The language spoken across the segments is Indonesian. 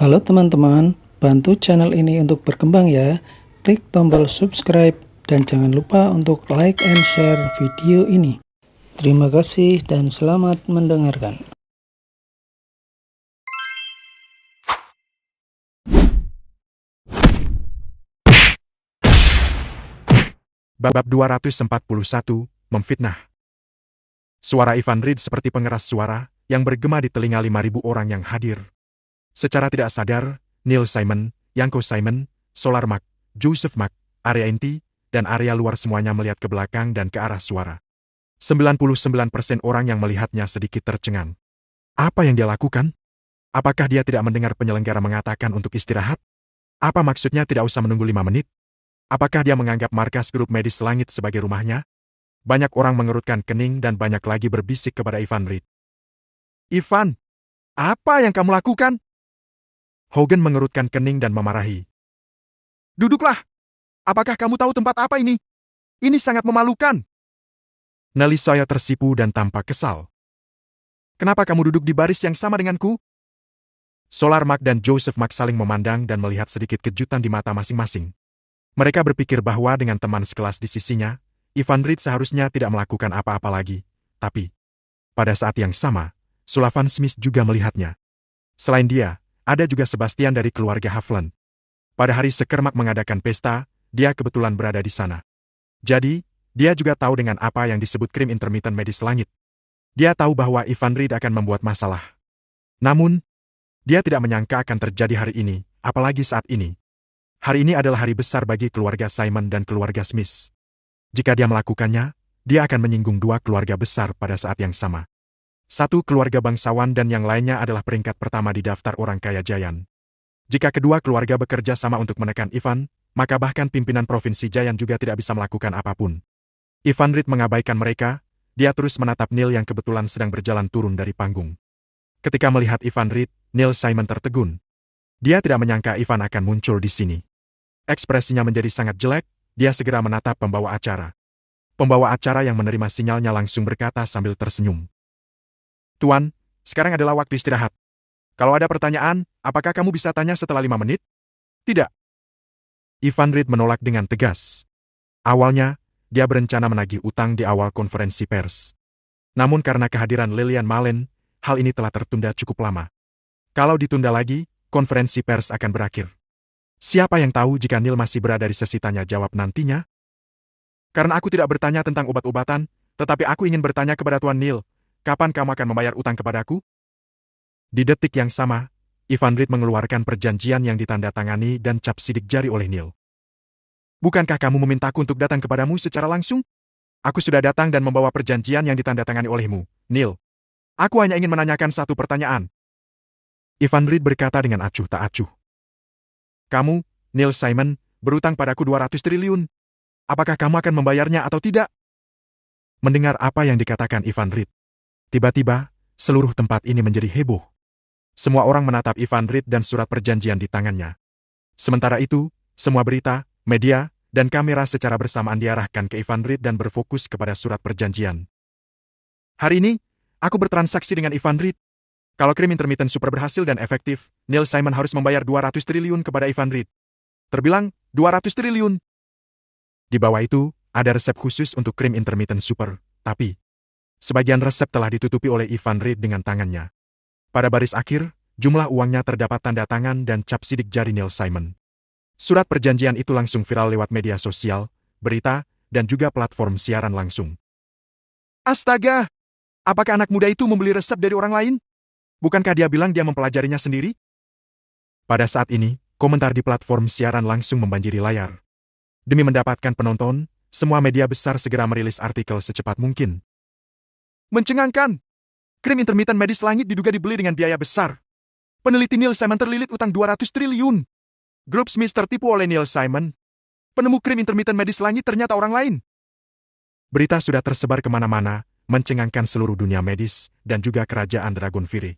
Halo teman-teman, bantu channel ini untuk berkembang ya. Klik tombol subscribe dan jangan lupa untuk like and share video ini. Terima kasih dan selamat mendengarkan. Bab 241, Memfitnah. Suara Ivan Reed seperti pengeras suara yang bergema di telinga 5.000 orang yang hadir. Secara tidak sadar, Neil Simon, Yanko Simon, Solar Mac, Joseph Mac, area inti, dan area luar semuanya melihat ke belakang dan ke arah suara. 99% orang yang melihatnya sedikit tercengang. Apa yang dia lakukan? Apakah dia tidak mendengar penyelenggara mengatakan untuk istirahat? Apa maksudnya tidak usah menunggu 5 menit? Apakah dia menganggap markas grup medis langit sebagai rumahnya? Banyak orang mengerutkan kening dan banyak lagi berbisik kepada Ivan Reed. Ivan, apa yang kamu lakukan? Hogan mengerutkan kening dan memarahi. Duduklah! Apakah kamu tahu tempat apa ini? Ini sangat memalukan. Nelly Sawyer tersipu dan tampak kesal. Kenapa kamu duduk di baris yang sama denganku? Solar Mac dan Joseph Mac saling memandang dan melihat sedikit kejutan di mata masing-masing. Mereka berpikir bahwa dengan teman sekelas di sisinya, Ivan Reed seharusnya tidak melakukan apa-apa lagi. Tapi, pada saat yang sama, Sullivan Smith juga melihatnya. Selain dia, ada juga Sebastian dari keluarga Havland. Pada hari Sekermak mengadakan pesta, dia kebetulan berada di sana. Jadi, dia juga tahu dengan apa yang disebut krim intermittent medis langit. Dia tahu bahwa Ivan Reed akan membuat masalah. Namun, dia tidak menyangka akan terjadi hari ini, apalagi saat ini. Hari ini adalah hari besar bagi keluarga Simon dan keluarga Smith. Jika dia melakukannya, dia akan menyinggung dua keluarga besar pada saat yang sama. Satu keluarga bangsawan dan yang lainnya adalah peringkat pertama di daftar orang kaya Giant. Jika kedua keluarga bekerja sama untuk menekan Ivan, maka bahkan pimpinan provinsi Giant juga tidak bisa melakukan apapun. Ivan Reed mengabaikan mereka, dia terus menatap Neil yang kebetulan sedang berjalan turun dari panggung. Ketika melihat Ivan Reed, Neil Simon tertegun. Dia tidak menyangka Ivan akan muncul di sini. Ekspresinya menjadi sangat jelek, dia segera menatap pembawa acara. Pembawa acara yang menerima sinyalnya langsung berkata sambil tersenyum. Tuan, sekarang adalah waktu istirahat. Kalau ada pertanyaan, apakah kamu bisa tanya setelah 5 menit? Tidak. Ivan Reed menolak dengan tegas. Awalnya, dia berencana menagih utang di awal konferensi pers. Namun karena kehadiran Lillian Malen, hal ini telah tertunda cukup lama. Kalau ditunda lagi, konferensi pers akan berakhir. Siapa yang tahu jika Neil masih berada di sesi tanya jawab nantinya? Karena aku tidak bertanya tentang obat-obatan, tetapi aku ingin bertanya kepada Tuan Neil, kapan kamu akan membayar utang kepadaku? Di detik yang sama, Ivan Reed mengeluarkan perjanjian yang ditandatangani dan cap sidik jari oleh Neil. Bukankah kamu memintaku untuk datang kepadamu secara langsung? Aku sudah datang dan membawa perjanjian yang ditandatangani olehmu, Neil. Aku hanya ingin menanyakan satu pertanyaan. Ivan Reed berkata dengan acuh tak acuh. Kamu, Neil Simon, berutang padaku 200 triliun. Apakah kamu akan membayarnya atau tidak? Mendengar apa yang dikatakan Ivan Reed, tiba-tiba, seluruh tempat ini menjadi heboh. Semua orang menatap Ivan Reed dan surat perjanjian di tangannya. Sementara itu, semua berita, media, dan kamera secara bersamaan diarahkan ke Ivan Reed dan berfokus kepada surat perjanjian. Hari ini, aku bertransaksi dengan Ivan Reed. Kalau krim intermittent super berhasil dan efektif, Neil Simon harus membayar 200 triliun kepada Ivan Reed. Terbilang, 200 triliun. Di bawah itu, ada resep khusus untuk krim intermittent super, tapi sebagian resep telah ditutupi oleh Ivan Reed dengan tangannya. Pada baris akhir, jumlah uangnya terdapat tanda tangan dan cap sidik jari Neil Simon. Surat perjanjian itu langsung viral lewat media sosial, berita, dan juga platform siaran langsung. Astaga! Apakah anak muda itu membeli resep dari orang lain? Bukankah dia bilang dia mempelajarinya sendiri? Pada saat ini, komentar di platform siaran langsung membanjiri layar. Demi mendapatkan penonton, semua media besar segera merilis artikel secepat mungkin. Mencengangkan! Krim intermittent medis langit diduga dibeli dengan biaya besar. Peneliti Neil Simon terlilit utang 200 triliun. Grup Smith tertipu oleh Neil Simon. Penemu krim intermittent medis langit ternyata orang lain. Berita sudah tersebar kemana-mana, mencengangkan seluruh dunia medis, dan juga kerajaan Dragon Fury.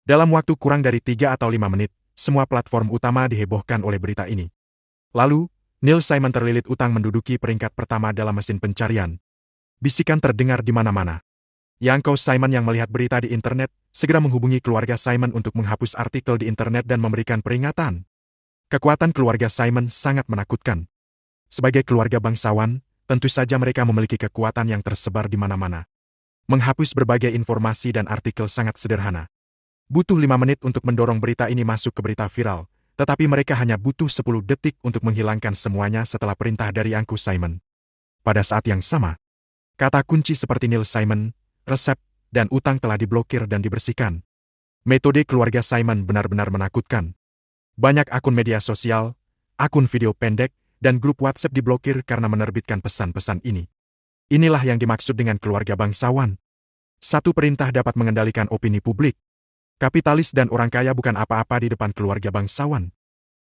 Dalam waktu kurang dari 3 atau 5 menit, semua platform utama dihebohkan oleh berita ini. Lalu, Neil Simon terlilit utang menduduki peringkat pertama dalam mesin pencarian. Bisikan terdengar di mana-mana. Yangko Simon yang melihat berita di internet, segera menghubungi keluarga Simon untuk menghapus artikel di internet dan memberikan peringatan. Kekuatan keluarga Simon sangat menakutkan. Sebagai keluarga bangsawan, tentu saja mereka memiliki kekuatan yang tersebar di mana-mana. Menghapus berbagai informasi dan artikel sangat sederhana. Butuh 5 menit untuk mendorong berita ini masuk ke berita viral, tetapi mereka hanya butuh 10 detik untuk menghilangkan semuanya setelah perintah dari Uncle Simon. Pada saat yang sama, kata kunci seperti Neil Simon, resep, dan utang telah diblokir dan dibersihkan. Metode keluarga Simon benar-benar menakutkan. Banyak akun media sosial, akun video pendek, dan grup WhatsApp diblokir karena menerbitkan pesan-pesan ini. Inilah yang dimaksud dengan keluarga bangsawan. Satu perintah dapat mengendalikan opini publik. Kapitalis dan orang kaya bukan apa-apa di depan keluarga bangsawan.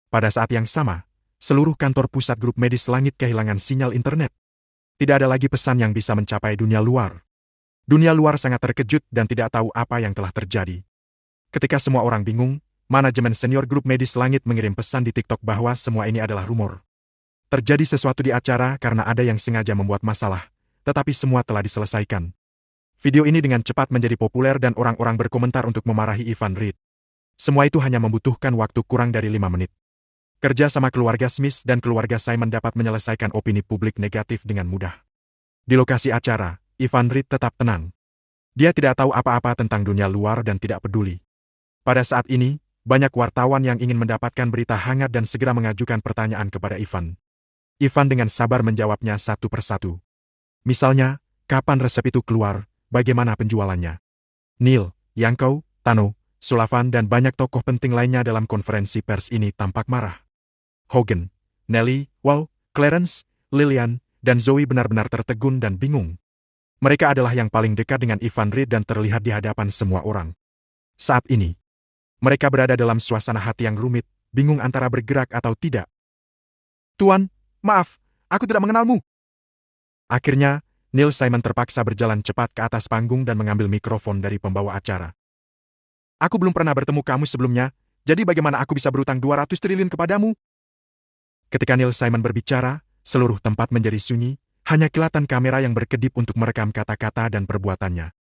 Pada saat yang sama, seluruh kantor pusat grup medis langit kehilangan sinyal internet. Tidak ada lagi pesan yang bisa mencapai dunia luar. Dunia luar sangat terkejut dan tidak tahu apa yang telah terjadi. Ketika semua orang bingung, manajemen senior grup medis langit mengirim pesan di TikTok bahwa semua ini adalah rumor. Terjadi sesuatu di acara karena ada yang sengaja membuat masalah, tetapi semua telah diselesaikan. Video ini dengan cepat menjadi populer dan orang-orang berkomentar untuk memarahi Ivan Reid. Semua itu hanya membutuhkan waktu kurang dari 5 menit. Kerja sama keluarga Smith dan keluarga Simon dapat menyelesaikan opini publik negatif dengan mudah. Di lokasi acara, Ivan Reid tetap tenang. Dia tidak tahu apa-apa tentang dunia luar dan tidak peduli. Pada saat ini, banyak wartawan yang ingin mendapatkan berita hangat dan segera mengajukan pertanyaan kepada Ivan. Ivan dengan sabar menjawabnya satu persatu. Misalnya, kapan resep itu keluar, bagaimana penjualannya. Neil, Yangko, Tano, Sullivan dan banyak tokoh penting lainnya dalam konferensi pers ini tampak marah. Hogan, Nelly, Wal, Clarence, Lillian, dan Zoe benar-benar tertegun dan bingung. Mereka adalah yang paling dekat dengan Ivan Reid dan terlihat di hadapan semua orang. Saat ini, mereka berada dalam suasana hati yang rumit, bingung antara bergerak atau tidak. Tuan, maaf, aku tidak mengenalmu. Akhirnya, Neil Simon terpaksa berjalan cepat ke atas panggung dan mengambil mikrofon dari pembawa acara. Aku belum pernah bertemu kamu sebelumnya, jadi bagaimana aku bisa berutang 200 triliun kepadamu? Ketika Neil Simon berbicara, seluruh tempat menjadi sunyi, hanya kilatan kamera yang berkedip untuk merekam kata-kata dan perbuatannya.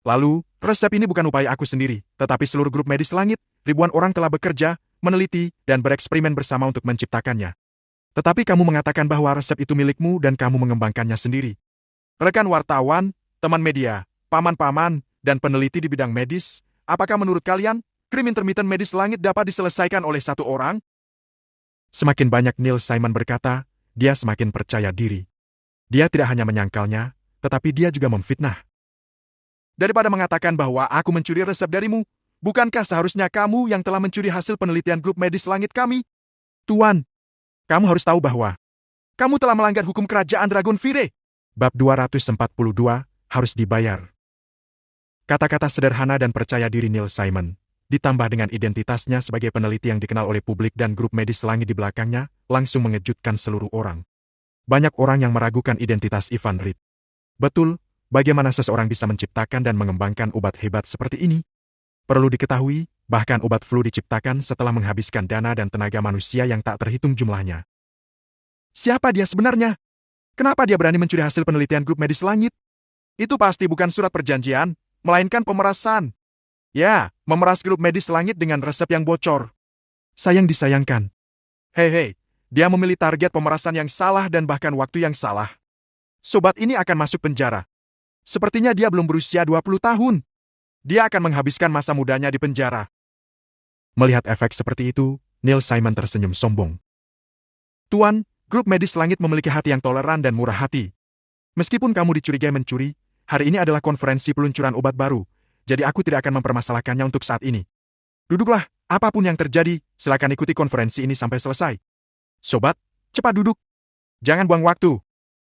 Lalu, resep ini bukan upaya aku sendiri, tetapi seluruh grup medis langit, ribuan orang telah bekerja, meneliti, dan bereksperimen bersama untuk menciptakannya. Tetapi kamu mengatakan bahwa resep itu milikmu dan kamu mengembangkannya sendiri. Rekan wartawan, teman media, paman-paman, dan peneliti di bidang medis, apakah menurut kalian, krim intermittent medis langit dapat diselesaikan oleh satu orang? Semakin banyak Neil Simon berkata, dia semakin percaya diri. Dia tidak hanya menyangkalnya, tetapi dia juga memfitnah. Daripada mengatakan bahwa aku mencuri resep darimu, bukankah seharusnya kamu yang telah mencuri hasil penelitian grup medis langit kami? Tuan, kamu harus tahu bahwa kamu telah melanggar hukum kerajaan Dragonfire. Bab 242, harus dibayar. Kata-kata sederhana dan percaya diri Neil Simon, ditambah dengan identitasnya sebagai peneliti yang dikenal oleh publik dan grup medis langit di belakangnya, langsung mengejutkan seluruh orang. Banyak orang yang meragukan identitas Ivan Reid. Betul, bagaimana seseorang bisa menciptakan dan mengembangkan obat hebat seperti ini? Perlu diketahui, bahkan obat flu diciptakan setelah menghabiskan dana dan tenaga manusia yang tak terhitung jumlahnya. Siapa dia sebenarnya? Kenapa dia berani mencuri hasil penelitian grup medis langit? Itu pasti bukan surat perjanjian, melainkan pemerasan. Ya, memeras grup medis langit dengan resep yang bocor. Sayang disayangkan. Hei, dia memilih target pemerasan yang salah dan bahkan waktu yang salah. Sobat ini akan masuk penjara. Sepertinya dia belum berusia 20 tahun. Dia akan menghabiskan masa mudanya di penjara. Melihat efek seperti itu, Neil Simon tersenyum sombong. Tuan, grup medis langit memiliki hati yang toleran dan murah hati. Meskipun kamu dicurigai mencuri, hari ini adalah konferensi peluncuran obat baru, jadi aku tidak akan mempermasalahkannya untuk saat ini. Duduklah, apapun yang terjadi, silakan ikuti konferensi ini sampai selesai. Sobat, cepat duduk. Jangan buang waktu.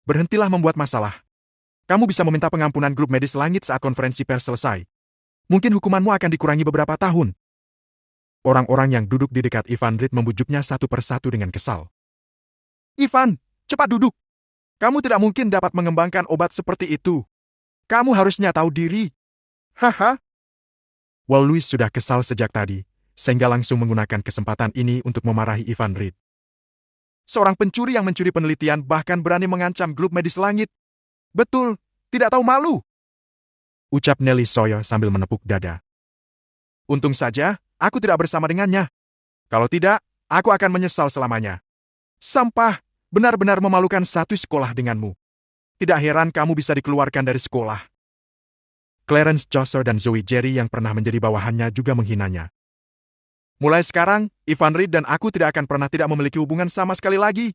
Berhentilah membuat masalah. Kamu bisa meminta pengampunan grup medis langit saat konferensi pers selesai. Mungkin hukumanmu akan dikurangi beberapa tahun. Orang-orang yang duduk di dekat Ivan Reid membujuknya satu persatu dengan kesal. Ivan, cepat duduk. Kamu tidak mungkin dapat mengembangkan obat seperti itu. Kamu harusnya tahu diri. Haha. Wal Louis sudah kesal sejak tadi, sehingga langsung menggunakan kesempatan ini untuk memarahi Ivan Reid. Seorang pencuri yang mencuri penelitian bahkan berani mengancam grup medis langit. Betul, tidak tahu malu. ucap Nelly Sawyer sambil menepuk dada. Untung saja, aku tidak bersama dengannya. Kalau tidak, aku akan menyesal selamanya. Sampah, benar-benar memalukan satu sekolah denganmu. Tidak heran kamu bisa dikeluarkan dari sekolah. Clarence Chaucer dan Zoe Jerry yang pernah menjadi bawahannya juga menghinanya. Mulai sekarang, Ivan Reed dan aku tidak akan pernah tidak memiliki hubungan sama sekali lagi.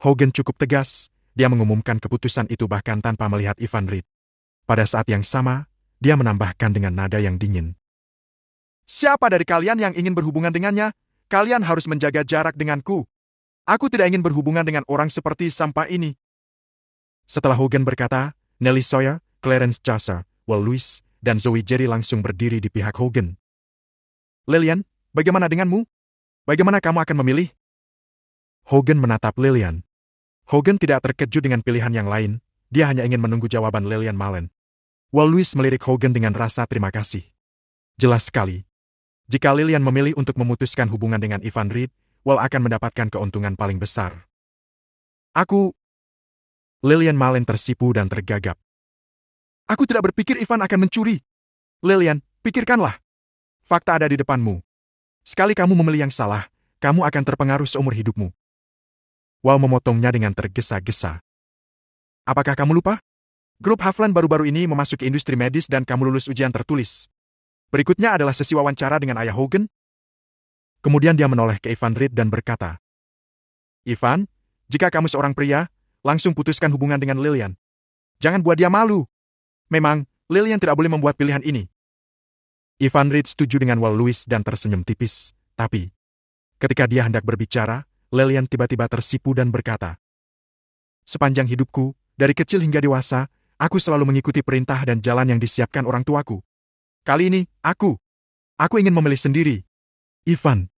Hogan cukup tegas, dia mengumumkan keputusan itu bahkan tanpa melihat Ivan Reed. Pada saat yang sama, dia menambahkan dengan nada yang dingin. Siapa dari kalian yang ingin berhubungan dengannya, kalian harus menjaga jarak denganku. Aku tidak ingin berhubungan dengan orang seperti sampah ini. Setelah Hogan berkata, Nelly Sawyer, Clarence Chaucer, Will Lewis, dan Zoe Jerry langsung berdiri di pihak Hogan. Lillian, bagaimana denganmu? Bagaimana kamu akan memilih? Hogan menatap Lillian. Hogan tidak terkejut dengan pilihan yang lain, dia hanya ingin menunggu jawaban Lillian Malen. Will Lewis melirik Hogan dengan rasa terima kasih. Jelas sekali. Jika Lillian memilih untuk memutuskan hubungan dengan Ivan Reed, Will akan mendapatkan keuntungan paling besar. Lillian Malen tersipu dan tergagap. Aku tidak berpikir Ivan akan mencuri. Lillian, pikirkanlah. Fakta ada di depanmu. Sekali kamu memilih yang salah, kamu akan terpengaruh seumur hidupmu. Will memotongnya dengan tergesa-gesa. Apakah kamu lupa? Grup Haflan baru-baru ini memasuki industri medis dan kamu lulus ujian tertulis. Berikutnya adalah sesi wawancara dengan ayah Hogan. Kemudian dia menoleh ke Ivan Reed dan berkata, Ivan, jika kamu seorang pria, langsung putuskan hubungan dengan Lillian. Jangan buat dia malu. Memang, Lillian tidak boleh membuat pilihan ini. Ivan Reed setuju dengan Will Lewis dan tersenyum tipis, tapi ketika dia hendak berbicara, Lillian tiba-tiba tersipu dan berkata, Sepanjang hidupku, dari kecil hingga dewasa, aku selalu mengikuti perintah dan jalan yang disiapkan orang tuaku. Kali ini, aku ingin memilih sendiri. Ivan.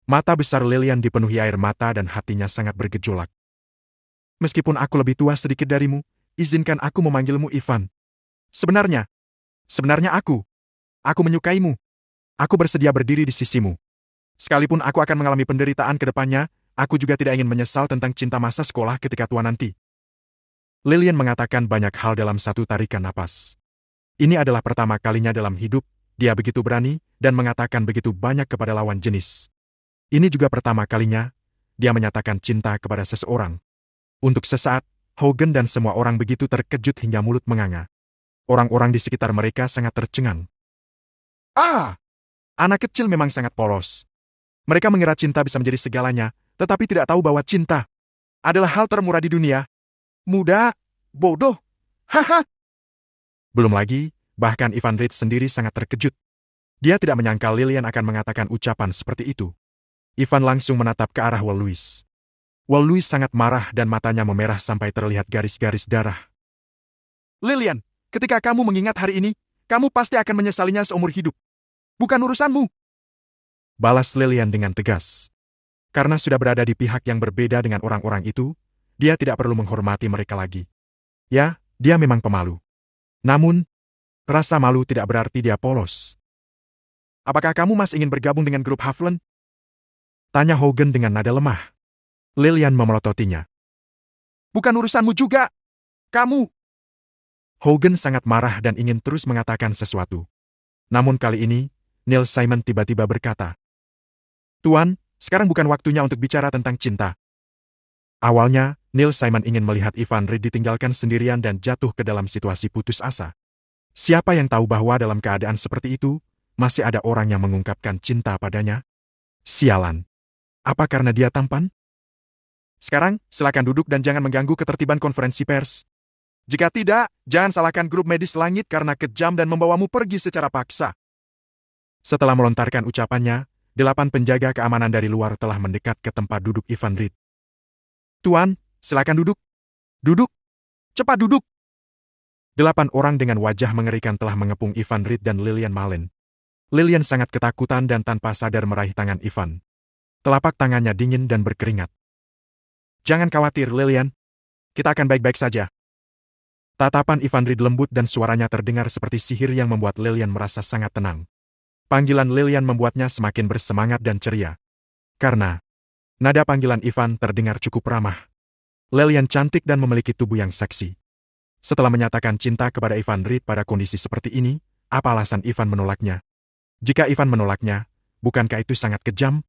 Mata besar Lillian dipenuhi air mata dan hatinya sangat bergejolak. Meskipun aku lebih tua sedikit darimu, izinkan aku memanggilmu Ivan. Sebenarnya aku menyukaimu. Aku bersedia berdiri di sisimu. Sekalipun aku akan mengalami penderitaan ke depannya, aku juga tidak ingin menyesal tentang cinta masa sekolah ketika tua nanti. Lillian mengatakan banyak hal dalam satu tarikan napas. Ini adalah pertama kalinya dalam hidup, dia begitu berani, dan mengatakan begitu banyak kepada lawan jenis. Ini juga pertama kalinya, dia menyatakan cinta kepada seseorang. Untuk sesaat, Hogan dan semua orang begitu terkejut hingga mulut menganga. Orang-orang di sekitar mereka sangat tercengang. Anak kecil memang sangat polos. Mereka mengira cinta bisa menjadi segalanya, tetapi tidak tahu bahwa cinta adalah hal termurah di dunia. Muda, bodoh, haha. Belum lagi, bahkan Ivan Reed sendiri sangat terkejut. Dia tidak menyangka Lillian akan mengatakan ucapan seperti itu. Ivan langsung menatap ke arah Will Lewis. Will Lewis sangat marah dan matanya memerah sampai terlihat garis-garis darah. Lillian, ketika kamu mengingat hari ini, kamu pasti akan menyesalinya seumur hidup. Bukan urusanmu. Balas Lillian dengan tegas. Karena sudah berada di pihak yang berbeda dengan orang-orang itu, dia tidak perlu menghormati mereka lagi. Ya, dia memang pemalu. Namun, rasa malu tidak berarti dia polos. Apakah kamu masih ingin bergabung dengan grup Haflan? Tanya Hogan dengan nada lemah. Lillian memelototinya. Bukan urusanmu juga. Kamu. Hogan sangat marah dan ingin terus mengatakan sesuatu. Namun kali ini, Neil Simon tiba-tiba berkata, Tuan, sekarang bukan waktunya untuk bicara tentang cinta. Awalnya, Neil Simon ingin melihat Ivan Reed ditinggalkan sendirian dan jatuh ke dalam situasi putus asa. Siapa yang tahu bahwa dalam keadaan seperti itu, masih ada orang yang mengungkapkan cinta padanya? Sialan. Apa karena dia tampan? Sekarang, silakan duduk dan jangan mengganggu ketertiban konferensi pers. Jika tidak, jangan salahkan grup medis langit karena kejam dan membawamu pergi secara paksa. Setelah melontarkan ucapannya, 8 penjaga keamanan dari luar telah mendekat ke tempat duduk Ivan Reed. Tuan, silakan duduk. Duduk. Cepat duduk. 8 orang dengan wajah mengerikan telah mengepung Ivan Reed dan Lillian Malen. Lillian sangat ketakutan dan tanpa sadar meraih tangan Ivan. Telapak tangannya dingin dan berkeringat. Jangan khawatir, Lillian. Kita akan baik-baik saja. Tatapan Ivan Reed lembut dan suaranya terdengar seperti sihir yang membuat Lillian merasa sangat tenang. Panggilan Lillian membuatnya semakin bersemangat dan ceria. Karena nada panggilan Ivan terdengar cukup ramah. Lillian cantik dan memiliki tubuh yang seksi. Setelah menyatakan cinta kepada Ivan Reed pada kondisi seperti ini, apa alasan Ivan menolaknya? Jika Ivan menolaknya, bukankah itu sangat kejam?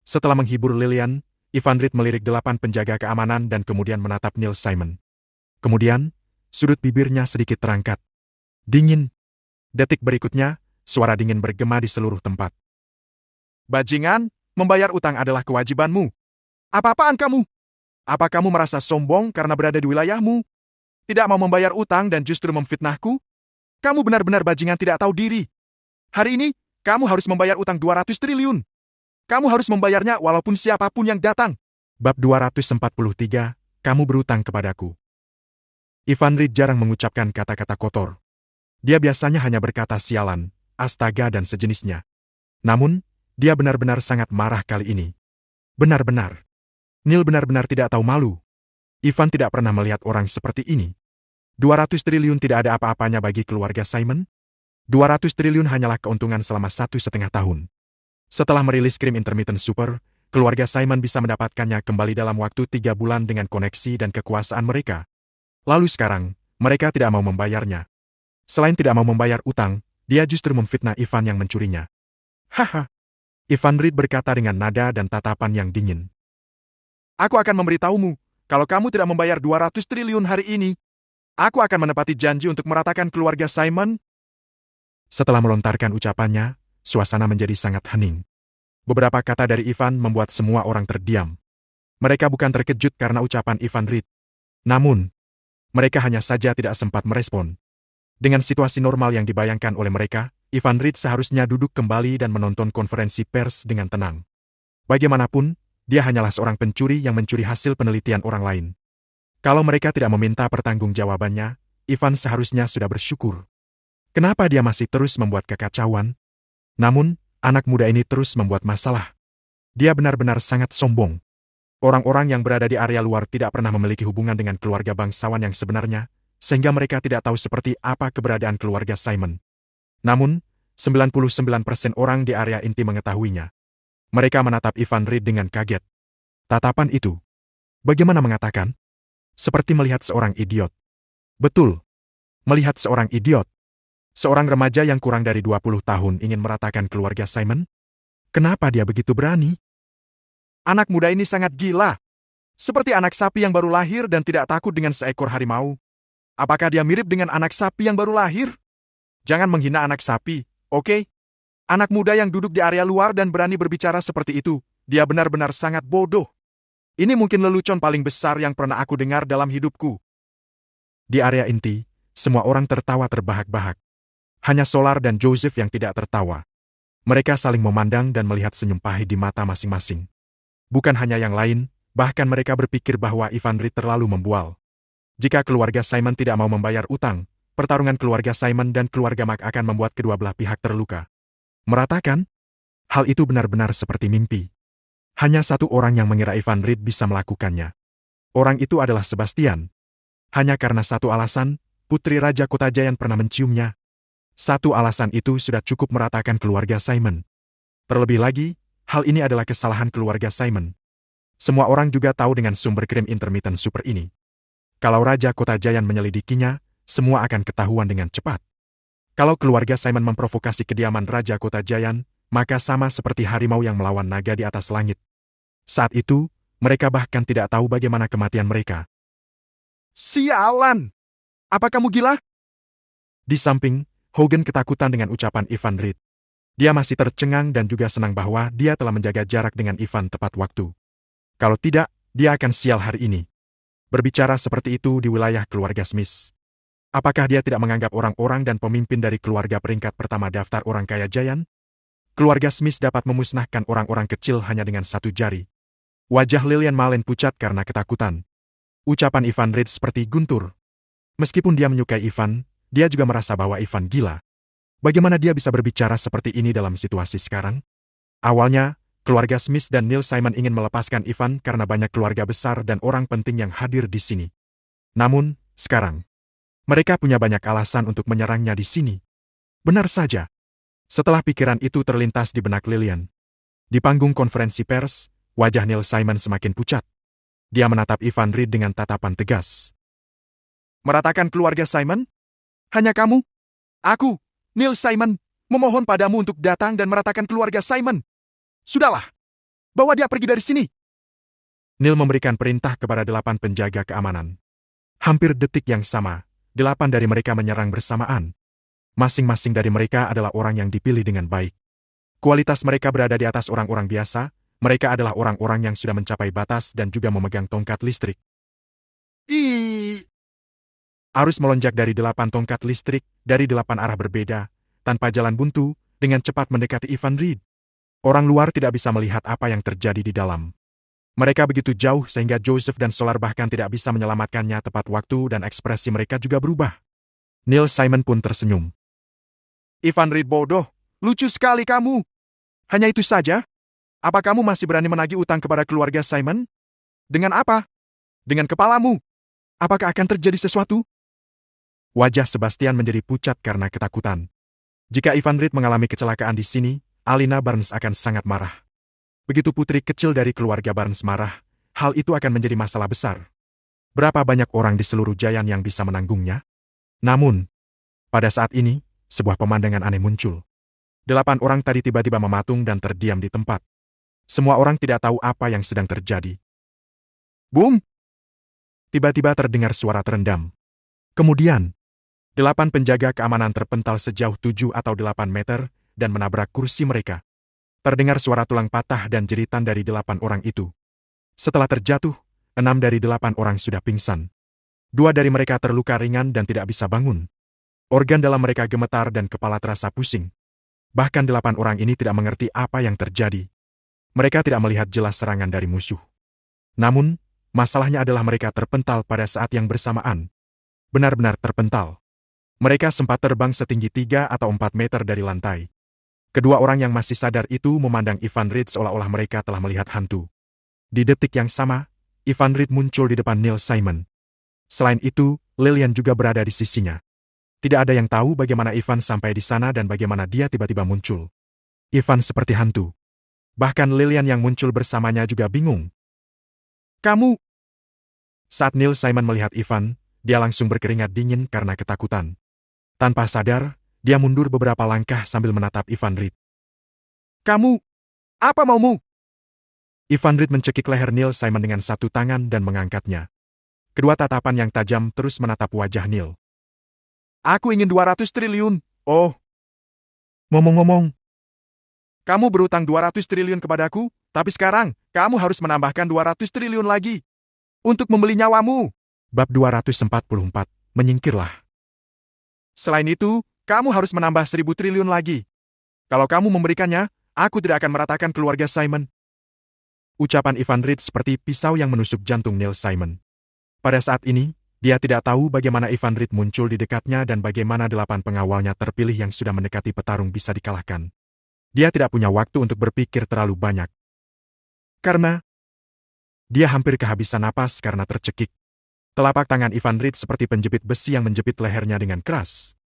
Setelah menghibur Lillian, Ivan Reed melirik 8 penjaga keamanan dan kemudian menatap Neil Simon. Kemudian, sudut bibirnya sedikit terangkat. Dingin. Detik berikutnya, suara dingin bergema di seluruh tempat. Bajingan, membayar utang adalah kewajibanmu. Apa-apaan kamu? Apa kamu merasa sombong karena berada di wilayahmu? Tidak mau membayar utang dan justru memfitnahku? Kamu benar-benar bajingan tidak tahu diri. Hari ini, kamu harus membayar utang 200 triliun. Kamu harus membayarnya walaupun siapapun yang datang. Bab 243, kamu berutang kepadaku. Ivan Reed jarang mengucapkan kata-kata kotor. Dia biasanya hanya berkata sialan, astaga dan sejenisnya. Namun, dia benar-benar sangat marah kali ini. Benar-benar. Neil benar-benar tidak tahu malu. Ivan tidak pernah melihat orang seperti ini. 200 triliun tidak ada apa-apanya bagi keluarga Simon. 200 triliun hanyalah keuntungan selama 1,5 tahun. Setelah merilis krim intermittent super, keluarga Simon bisa mendapatkannya kembali dalam waktu 3 bulan dengan koneksi dan kekuasaan mereka. Lalu sekarang, mereka tidak mau membayarnya. Selain tidak mau membayar utang, dia justru memfitnah Ivan yang mencurinya. Haha. Ivan Reed berkata dengan nada dan tatapan yang dingin. Aku akan memberitahumu, kalau kamu tidak membayar 200 triliun hari ini, aku akan menepati janji untuk meratakan keluarga Simon. Setelah melontarkan ucapannya, suasana menjadi sangat hening. Beberapa kata dari Ivan membuat semua orang terdiam. Mereka bukan terkejut karena ucapan Ivan Reed. Namun, mereka hanya saja tidak sempat merespon. Dengan situasi normal yang dibayangkan oleh mereka, Ivan Reed seharusnya duduk kembali dan menonton konferensi pers dengan tenang. Bagaimanapun, dia hanyalah seorang pencuri yang mencuri hasil penelitian orang lain. Kalau mereka tidak meminta pertanggungjawabannya, Ivan seharusnya sudah bersyukur. Kenapa dia masih terus membuat kekacauan? Namun, anak muda ini terus membuat masalah. Dia benar-benar sangat sombong. Orang-orang yang berada di area luar tidak pernah memiliki hubungan dengan keluarga bangsawan yang sebenarnya, sehingga mereka tidak tahu seperti apa keberadaan keluarga Simon. Namun, 99% orang di area inti mengetahuinya. Mereka menatap Ivan Reed dengan kaget. Tatapan itu, bagaimana mengatakan? Seperti melihat seorang idiot. Betul, melihat seorang idiot. Seorang remaja yang kurang dari 20 tahun ingin meratakan keluarga Simon? Kenapa dia begitu berani? Anak muda ini sangat gila. Seperti anak sapi yang baru lahir dan tidak takut dengan seekor harimau. Apakah dia mirip dengan anak sapi yang baru lahir? Jangan menghina anak sapi, oke? Anak muda yang duduk di area luar dan berani berbicara seperti itu, dia benar-benar sangat bodoh. Ini mungkin lelucon paling besar yang pernah aku dengar dalam hidupku. Di area inti, semua orang tertawa terbahak-bahak. Hanya Solar dan Joseph yang tidak tertawa. Mereka saling memandang dan melihat senyum pahit di mata masing-masing. Bukan hanya yang lain, bahkan mereka berpikir bahwa Ivan Reed terlalu membual. Jika keluarga Simon tidak mau membayar utang, pertarungan keluarga Simon dan keluarga Mac akan membuat kedua belah pihak terluka. Meratakan? Hal itu benar-benar seperti mimpi. Hanya satu orang yang mengira Ivan Reed bisa melakukannya. Orang itu adalah Sebastian. Hanya karena satu alasan, Putri Raja Kota Giant pernah menciumnya. Satu alasan itu sudah cukup meratakan keluarga Simon. Terlebih lagi, hal ini adalah kesalahan keluarga Simon. Semua orang juga tahu dengan sumber krim intermittent super ini. Kalau Raja Kota Giant menyelidikinya, semua akan ketahuan dengan cepat. Kalau keluarga Simon memprovokasi kediaman Raja Kota Giant, maka sama seperti harimau yang melawan naga di atas langit. Saat itu, mereka bahkan tidak tahu bagaimana kematian mereka. Sialan! Apa kamu gila? Di samping, Hogan ketakutan dengan ucapan Ivan Reed. Dia masih tercengang dan juga senang bahwa dia telah menjaga jarak dengan Ivan tepat waktu. Kalau tidak, dia akan sial hari ini. Berbicara seperti itu di wilayah keluarga Smith. Apakah dia tidak menganggap orang-orang dan pemimpin dari keluarga peringkat pertama daftar orang kaya Giant? Keluarga Smith dapat memusnahkan orang-orang kecil hanya dengan satu jari. Wajah Lillian Malen pucat karena ketakutan. Ucapan Ivan Reed seperti guntur. Meskipun dia menyukai Ivan, dia juga merasa bahwa Ivan gila. Bagaimana dia bisa berbicara seperti ini dalam situasi sekarang? Awalnya, keluarga Smith dan Neil Simon ingin melepaskan Ivan karena banyak keluarga besar dan orang penting yang hadir di sini. Namun, sekarang, mereka punya banyak alasan untuk menyerangnya di sini. Benar saja. Setelah pikiran itu terlintas di benak Lillian. Di panggung konferensi pers, wajah Neil Simon semakin pucat. Dia menatap Ivan Reed dengan tatapan tegas. Meratakan keluarga Simon? Hanya kamu? Aku, Neil Simon, memohon padamu untuk datang dan meratakan keluarga Simon. Sudahlah, bawa dia pergi dari sini. Neil memberikan perintah kepada 8 penjaga keamanan. Hampir detik yang sama, 8 dari mereka menyerang bersamaan. Masing-masing dari mereka adalah orang yang dipilih dengan baik. Kualitas mereka berada di atas orang-orang biasa, mereka adalah orang-orang yang sudah mencapai batas dan juga memegang tongkat listrik. Arus melonjak dari 8 tongkat listrik, dari 8 arah berbeda, tanpa jalan buntu, dengan cepat mendekati Ivan Reed. Orang luar tidak bisa melihat apa yang terjadi di dalam. Mereka begitu jauh sehingga Joseph dan Solar bahkan tidak bisa menyelamatkannya tepat waktu dan ekspresi mereka juga berubah. Neil Simon pun tersenyum. Ivan Reed bodoh, lucu sekali kamu. Hanya itu saja? Apa kamu masih berani menagih utang kepada keluarga Simon? Dengan apa? Dengan kepalamu. Apakah akan terjadi sesuatu? Wajah Sebastian menjadi pucat karena ketakutan. Jika Ivan Reed mengalami kecelakaan di sini, Alina Barnes akan sangat marah. Begitu putri kecil dari keluarga Barnes marah, hal itu akan menjadi masalah besar. Berapa banyak orang di seluruh Giant yang bisa menanggungnya? Namun, pada saat ini, sebuah pemandangan aneh muncul. 8 orang tadi tiba-tiba mematung dan terdiam di tempat. Semua orang tidak tahu apa yang sedang terjadi. Boom! Tiba-tiba terdengar suara terendam. Kemudian, 8 penjaga keamanan terpental sejauh 7 atau 8 meter dan menabrak kursi mereka. Terdengar suara tulang patah dan jeritan dari 8 orang itu. Setelah terjatuh, 6 dari 8 orang sudah pingsan. 2 dari mereka terluka ringan dan tidak bisa bangun. Organ dalam mereka gemetar dan kepala terasa pusing. Bahkan 8 orang ini tidak mengerti apa yang terjadi. Mereka tidak melihat jelas serangan dari musuh. Namun, masalahnya adalah mereka terpental pada saat yang bersamaan. Benar-benar terpental. Mereka sempat terbang setinggi 3 atau 4 meter dari lantai. Kedua orang yang masih sadar itu memandang Ivan Reed seolah-olah mereka telah melihat hantu. Di detik yang sama, Ivan Reed muncul di depan Neil Simon. Selain itu, Lillian juga berada di sisinya. Tidak ada yang tahu bagaimana Ivan sampai di sana dan bagaimana dia tiba-tiba muncul. Ivan seperti hantu. Bahkan Lillian yang muncul bersamanya juga bingung. Kamu! Saat Neil Simon melihat Ivan, dia langsung berkeringat dingin karena ketakutan. Tanpa sadar, dia mundur beberapa langkah sambil menatap Ivan Reed. Kamu! Apa maumu? Ivan Reed mencekik leher Neil Simon dengan satu tangan dan mengangkatnya. Kedua tatapan yang tajam terus menatap wajah Neil. Aku ingin 200 triliun, oh. Ngomong-ngomong, kamu berutang 200 triliun kepadaku, tapi sekarang, kamu harus menambahkan 200 triliun lagi. Untuk membeli nyawamu. Bab 244, menyingkirlah. Selain itu, kamu harus menambah 1000 triliun lagi. Kalau kamu memberikannya, aku tidak akan meratakan keluarga Simon. Ucapan Ivan Reed seperti pisau yang menusuk jantung Neil Simon. Pada saat ini, dia tidak tahu bagaimana Ivan Reed muncul di dekatnya dan bagaimana 8 pengawalnya terpilih yang sudah mendekati petarung bisa dikalahkan. Dia tidak punya waktu untuk berpikir terlalu banyak. Karena dia hampir kehabisan napas karena tercekik. Telapak tangan Ivan Reed seperti penjepit besi yang menjepit lehernya dengan keras.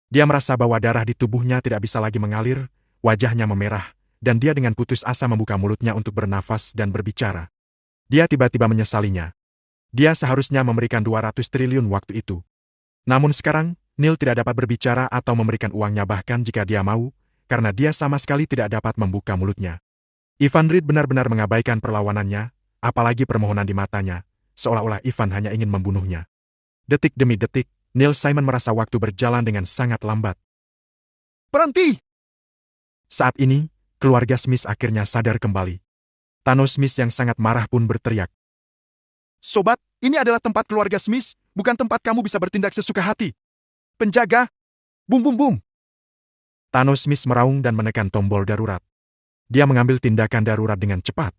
Dia merasa bahwa darah di tubuhnya tidak bisa lagi mengalir, wajahnya memerah, dan dia dengan putus asa membuka mulutnya untuk bernafas dan berbicara. Dia tiba-tiba menyesalinya. Dia seharusnya memberikan 200 triliun waktu itu. Namun sekarang, Neil tidak dapat berbicara atau memberikan uangnya bahkan jika dia mau, karena dia sama sekali tidak dapat membuka mulutnya. Ivan Reed benar-benar mengabaikan perlawanannya, apalagi permohonan di matanya, seolah-olah Ivan hanya ingin membunuhnya. Detik demi detik, Neil Simon merasa waktu berjalan dengan sangat lambat. Berhenti! Saat ini, keluarga Smith akhirnya sadar kembali. Thanos Smith yang sangat marah pun berteriak. Sobat, ini adalah tempat keluarga Smith, bukan tempat kamu bisa bertindak sesuka hati. Penjaga! Bum bum bum! Thanos Smith meraung dan menekan tombol darurat. Dia mengambil tindakan darurat dengan cepat.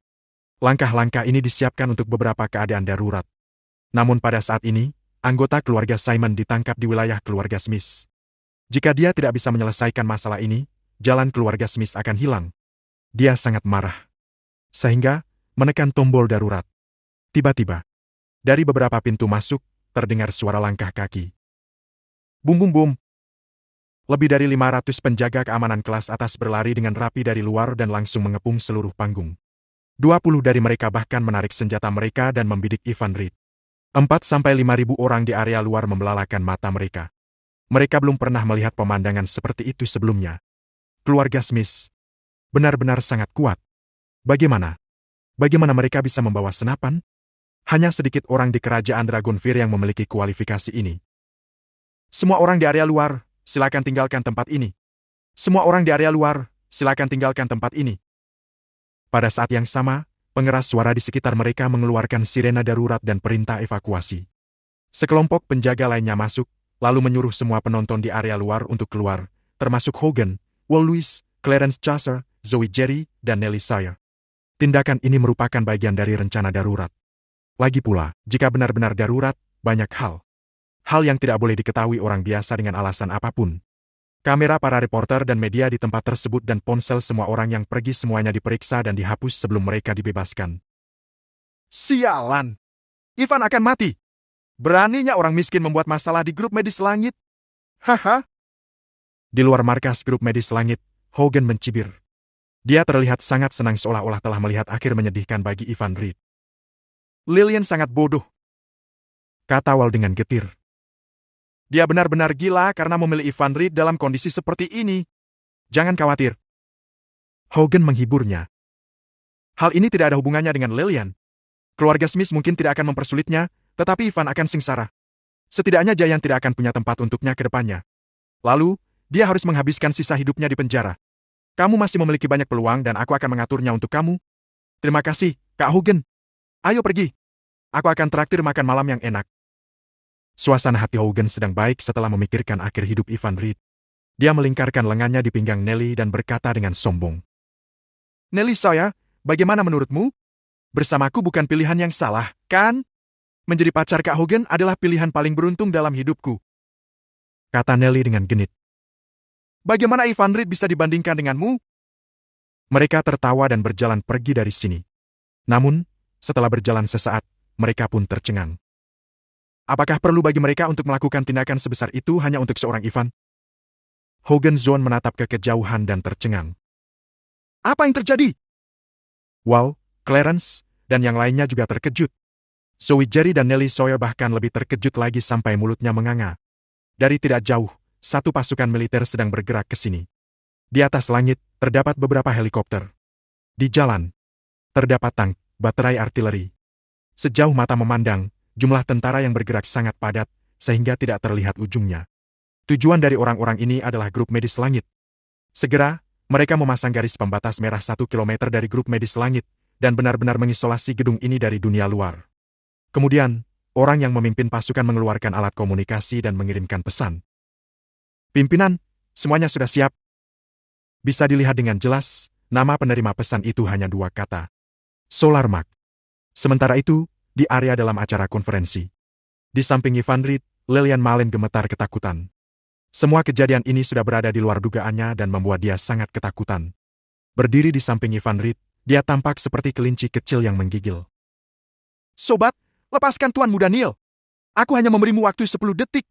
Langkah-langkah ini disiapkan untuk beberapa keadaan darurat. Namun pada saat ini, anggota keluarga Simon ditangkap di wilayah keluarga Smith. Jika dia tidak bisa menyelesaikan masalah ini, jalan keluarga Smith akan hilang. Dia sangat marah. Sehingga, menekan tombol darurat. Tiba-tiba, dari beberapa pintu masuk, terdengar suara langkah kaki. Bum bum bum. Lebih dari 500 penjaga keamanan kelas atas berlari dengan rapi dari luar dan langsung mengepung seluruh panggung. 20 dari mereka bahkan menarik senjata mereka dan membidik Ivan Reed. 4-5 ribu orang di area luar membelalakan mata mereka. Mereka belum pernah melihat pemandangan seperti itu sebelumnya. Keluarga Smith benar-benar sangat kuat. Bagaimana? Bagaimana mereka bisa membawa senapan? Hanya sedikit orang di kerajaan Dragonfire yang memiliki kualifikasi ini. Semua orang di area luar, silakan tinggalkan tempat ini. Semua orang di area luar, silakan tinggalkan tempat ini. Pada saat yang sama, pengeras suara di sekitar mereka mengeluarkan sirena darurat dan perintah evakuasi. Sekelompok penjaga lainnya masuk, lalu menyuruh semua penonton di area luar untuk keluar, termasuk Hogan, Wal Lewis, Clarence Chaser, Zoe Jerry, dan Nellie Sawyer. Tindakan ini merupakan bagian dari rencana darurat. Lagi pula, jika benar-benar darurat, banyak hal yang tidak boleh diketahui orang biasa dengan alasan apapun. Kamera para reporter dan media di tempat tersebut dan ponsel semua orang yang pergi semuanya diperiksa dan dihapus sebelum mereka dibebaskan. Sialan! Ivan akan mati! Beraninya orang miskin membuat masalah di grup medis langit. Haha! Di luar markas grup medis langit, Hogan mencibir. Dia terlihat sangat senang seolah-olah telah melihat akhir menyedihkan bagi Ivan Reed. Lillian sangat bodoh, kata Wal dengan getir. Dia benar-benar gila karena memilih Ivan Reed dalam kondisi seperti ini. Jangan khawatir. Hogan menghiburnya. Hal ini tidak ada hubungannya dengan Lillian. Keluarga Smith mungkin tidak akan mempersulitnya, tetapi Ivan akan sengsara. Setidaknya Jayan tidak akan punya tempat untuknya ke depannya. Lalu, dia harus menghabiskan sisa hidupnya di penjara. Kamu masih memiliki banyak peluang dan aku akan mengaturnya untuk kamu. Terima kasih, Kak Hogan. Ayo pergi. Aku akan traktir makan malam yang enak. Suasana hati Hogan sedang baik setelah memikirkan akhir hidup Ivan Reed. Dia melingkarkan lengannya di pinggang Nellie dan berkata dengan sombong. Nellie Sawyer, bagaimana menurutmu? Bersamaku bukan pilihan yang salah, kan? Menjadi pacar Kak Hogan adalah pilihan paling beruntung dalam hidupku. Kata Nellie dengan genit. Bagaimana Ivan Reed bisa dibandingkan denganmu? Mereka tertawa dan berjalan pergi dari sini. Namun, setelah berjalan sesaat, mereka pun tercengang. Apakah perlu bagi mereka untuk melakukan tindakan sebesar itu hanya untuk seorang Ivan? Hogan Zone menatap ke kejauhan dan tercengang. Apa yang terjadi? Wal, Clarence, dan yang lainnya juga terkejut. Zoe Jerry dan Nellie Sawyer bahkan lebih terkejut lagi sampai mulutnya menganga. Dari tidak jauh, satu pasukan militer sedang bergerak ke sini. Di atas langit, terdapat beberapa helikopter. Di jalan, terdapat tank, baterai artileri. Sejauh mata memandang, jumlah tentara yang bergerak sangat padat, sehingga tidak terlihat ujungnya. Tujuan dari orang-orang ini adalah grup medis langit. Segera, mereka memasang garis pembatas merah 1 kilometer dari grup medis langit, dan benar-benar mengisolasi gedung ini dari dunia luar. Kemudian, orang yang memimpin pasukan mengeluarkan alat komunikasi dan mengirimkan pesan. Pimpinan, semuanya sudah siap. Bisa dilihat dengan jelas, nama penerima pesan itu hanya 2 kata. Solarmark. Sementara itu, di area dalam acara konferensi. Di samping Ivan Reed, Lillian Malen gemetar ketakutan. Semua kejadian ini sudah berada di luar dugaannya dan membuat dia sangat ketakutan. Berdiri di samping Ivan Reed, dia tampak seperti kelinci kecil yang menggigil. Sobat, lepaskan Tuan Muda Neil. Aku hanya memberimu waktu 10 detik.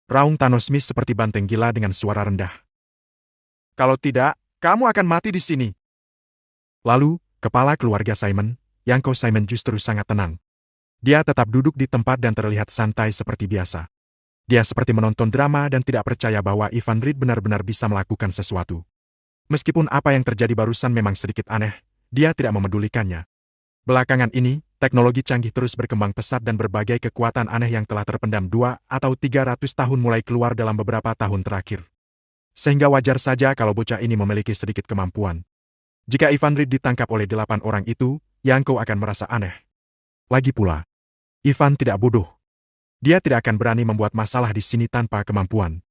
Raung Thanos Smith seperti banteng gila dengan suara rendah. Kalau tidak, kamu akan mati di sini. Lalu, kepala keluarga Simon, Yanko Simon justru sangat tenang. Dia tetap duduk di tempat dan terlihat santai seperti biasa. Dia seperti menonton drama dan tidak percaya bahwa Ivan Reed benar-benar bisa melakukan sesuatu. Meskipun apa yang terjadi barusan memang sedikit aneh, dia tidak memedulikannya. Belakangan ini, teknologi canggih terus berkembang pesat dan berbagai kekuatan aneh yang telah terpendam 2 atau 300 tahun mulai keluar dalam beberapa tahun terakhir. Sehingga wajar saja kalau bocah ini memiliki sedikit kemampuan. Jika Ivan Reed ditangkap oleh 8 orang itu, Yanko akan merasa aneh. Lagi pula, Ivan tidak bodoh. Dia tidak akan berani membuat masalah di sini tanpa kemampuan.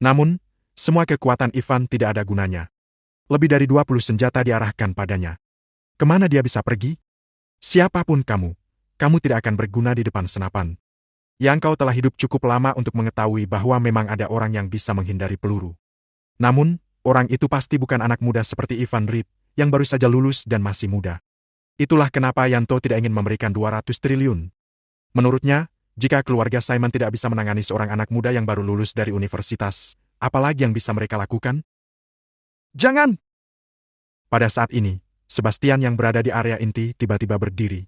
Namun, semua kekuatan Ivan tidak ada gunanya. Lebih dari 20 senjata diarahkan padanya. Kemana dia bisa pergi? Siapapun kamu tidak akan berguna di depan senapan. Yanko telah hidup cukup lama untuk mengetahui bahwa memang ada orang yang bisa menghindari peluru. Namun, orang itu pasti bukan anak muda seperti Ivan Reed, yang baru saja lulus dan masih muda. Itulah kenapa Yanto tidak ingin memberikan 200 triliun. Menurutnya, jika keluarga Simon tidak bisa menangani seorang anak muda yang baru lulus dari universitas, apalagi yang bisa mereka lakukan? Jangan! Pada saat ini, Sebastian yang berada di area inti tiba-tiba berdiri.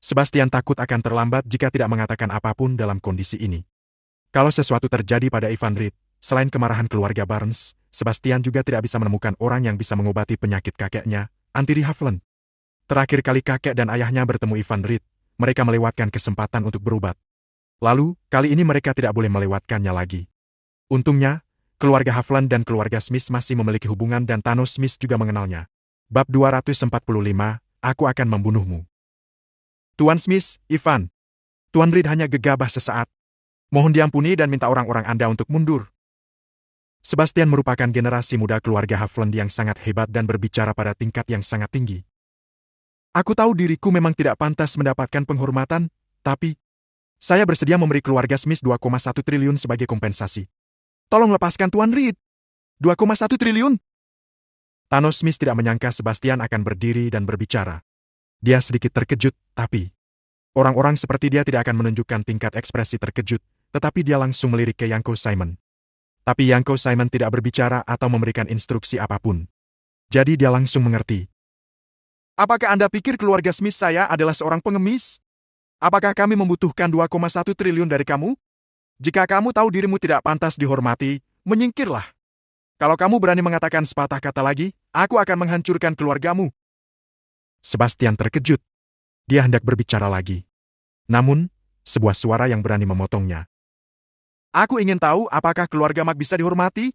Sebastian takut akan terlambat jika tidak mengatakan apapun dalam kondisi ini. Kalau sesuatu terjadi pada Ivan Reed, selain kemarahan keluarga Barnes, Sebastian juga tidak bisa menemukan orang yang bisa mengobati penyakit kakeknya, Antiri Haviland. Terakhir kali kakek dan ayahnya bertemu Ivan Reed, mereka melewatkan kesempatan untuk berobat. Lalu, kali ini mereka tidak boleh melewatkannya lagi. Untungnya, keluarga Haviland dan keluarga Smith masih memiliki hubungan dan Thanos Smith juga mengenalnya. Bab 245, Aku akan membunuhmu. Tuan Smith, Ivan. Tuan Reed hanya gegabah sesaat. Mohon diampuni dan minta orang-orang Anda untuk mundur. Sebastian merupakan generasi muda keluarga Haviland yang sangat hebat dan berbicara pada tingkat yang sangat tinggi. Aku tahu diriku memang tidak pantas mendapatkan penghormatan, tapi saya bersedia memberi keluarga Smith 2,1 triliun sebagai kompensasi. Tolong lepaskan Tuan Reed. 2,1 triliun? Thanos Smith tidak menyangka Sebastian akan berdiri dan berbicara. Dia sedikit terkejut, tapi orang-orang seperti dia tidak akan menunjukkan tingkat ekspresi terkejut, tetapi dia langsung melirik ke Yanko Simon. Tapi Yanko Simon tidak berbicara atau memberikan instruksi apapun. Jadi dia langsung mengerti. Apakah Anda pikir keluarga Smith saya adalah seorang pengemis? Apakah kami membutuhkan 2,1 triliun dari kamu? Jika kamu tahu dirimu tidak pantas dihormati, menyingkirlah. Kalau kamu berani mengatakan sepatah kata lagi, aku akan menghancurkan keluargamu. Sebastian terkejut. Dia hendak berbicara lagi. Namun, sebuah suara yang berani memotongnya. Aku ingin tahu apakah keluarga Mac bisa dihormati?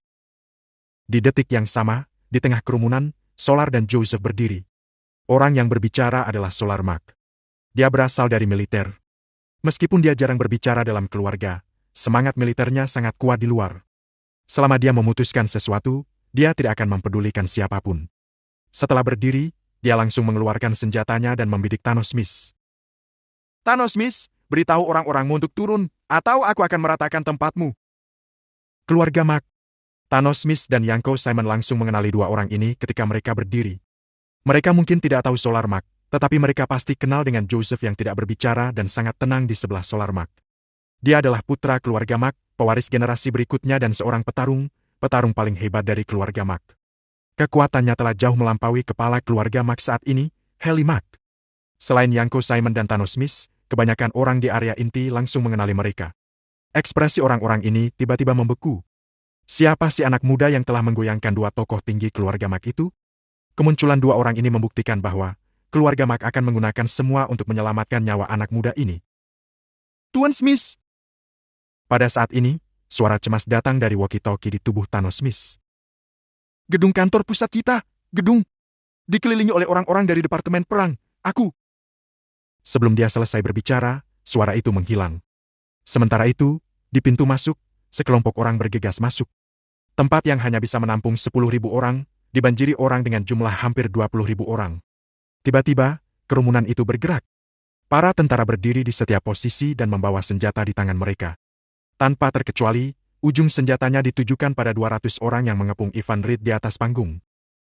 Di detik yang sama, di tengah kerumunan, Solar dan Joseph berdiri. Orang yang berbicara adalah Solar Mac. Dia berasal dari militer. Meskipun dia jarang berbicara dalam keluarga, semangat militernya sangat kuat di luar. Selama dia memutuskan sesuatu, dia tidak akan mempedulikan siapapun. Setelah berdiri, dia langsung mengeluarkan senjatanya dan membidik Thanos Smith. Thanos Smith, beritahu orang-orangmu untuk turun, atau aku akan meratakan tempatmu. Keluarga Mac. Thanos Smith dan Yanko Simon langsung mengenali dua orang ini ketika mereka berdiri. Mereka mungkin tidak tahu Solar Mac, tetapi mereka pasti kenal dengan Joseph yang tidak berbicara dan sangat tenang di sebelah Solar Mac. Dia adalah putra keluarga Mac, pewaris generasi berikutnya dan seorang petarung paling hebat dari keluarga Mac. Kekuatannya telah jauh melampaui kepala keluarga Mac saat ini, Heli Mac. Selain Yanko Simon dan Thanos Smith, kebanyakan orang di area inti langsung mengenali mereka. Ekspresi orang-orang ini tiba-tiba membeku. Siapa si anak muda yang telah menggoyangkan dua tokoh tinggi keluarga Mac itu? Kemunculan dua orang ini membuktikan bahwa keluarga Mac akan menggunakan semua untuk menyelamatkan nyawa anak muda ini. Tuan Smith! Pada saat ini, suara cemas datang dari walkie-talkie di tubuh Thanos Smith. Gedung kantor pusat kita, gedung, dikelilingi oleh orang-orang dari Departemen Perang, aku. Sebelum dia selesai berbicara, suara itu menghilang. Sementara itu, di pintu masuk, sekelompok orang bergegas masuk. Tempat yang hanya bisa menampung 10.000 orang, dibanjiri orang dengan jumlah hampir 20.000 orang. Tiba-tiba, kerumunan itu bergerak. Para tentara berdiri di setiap posisi dan membawa senjata di tangan mereka. Tanpa terkecuali, ujung senjatanya ditujukan pada 200 orang yang mengepung Ivan Reed di atas panggung.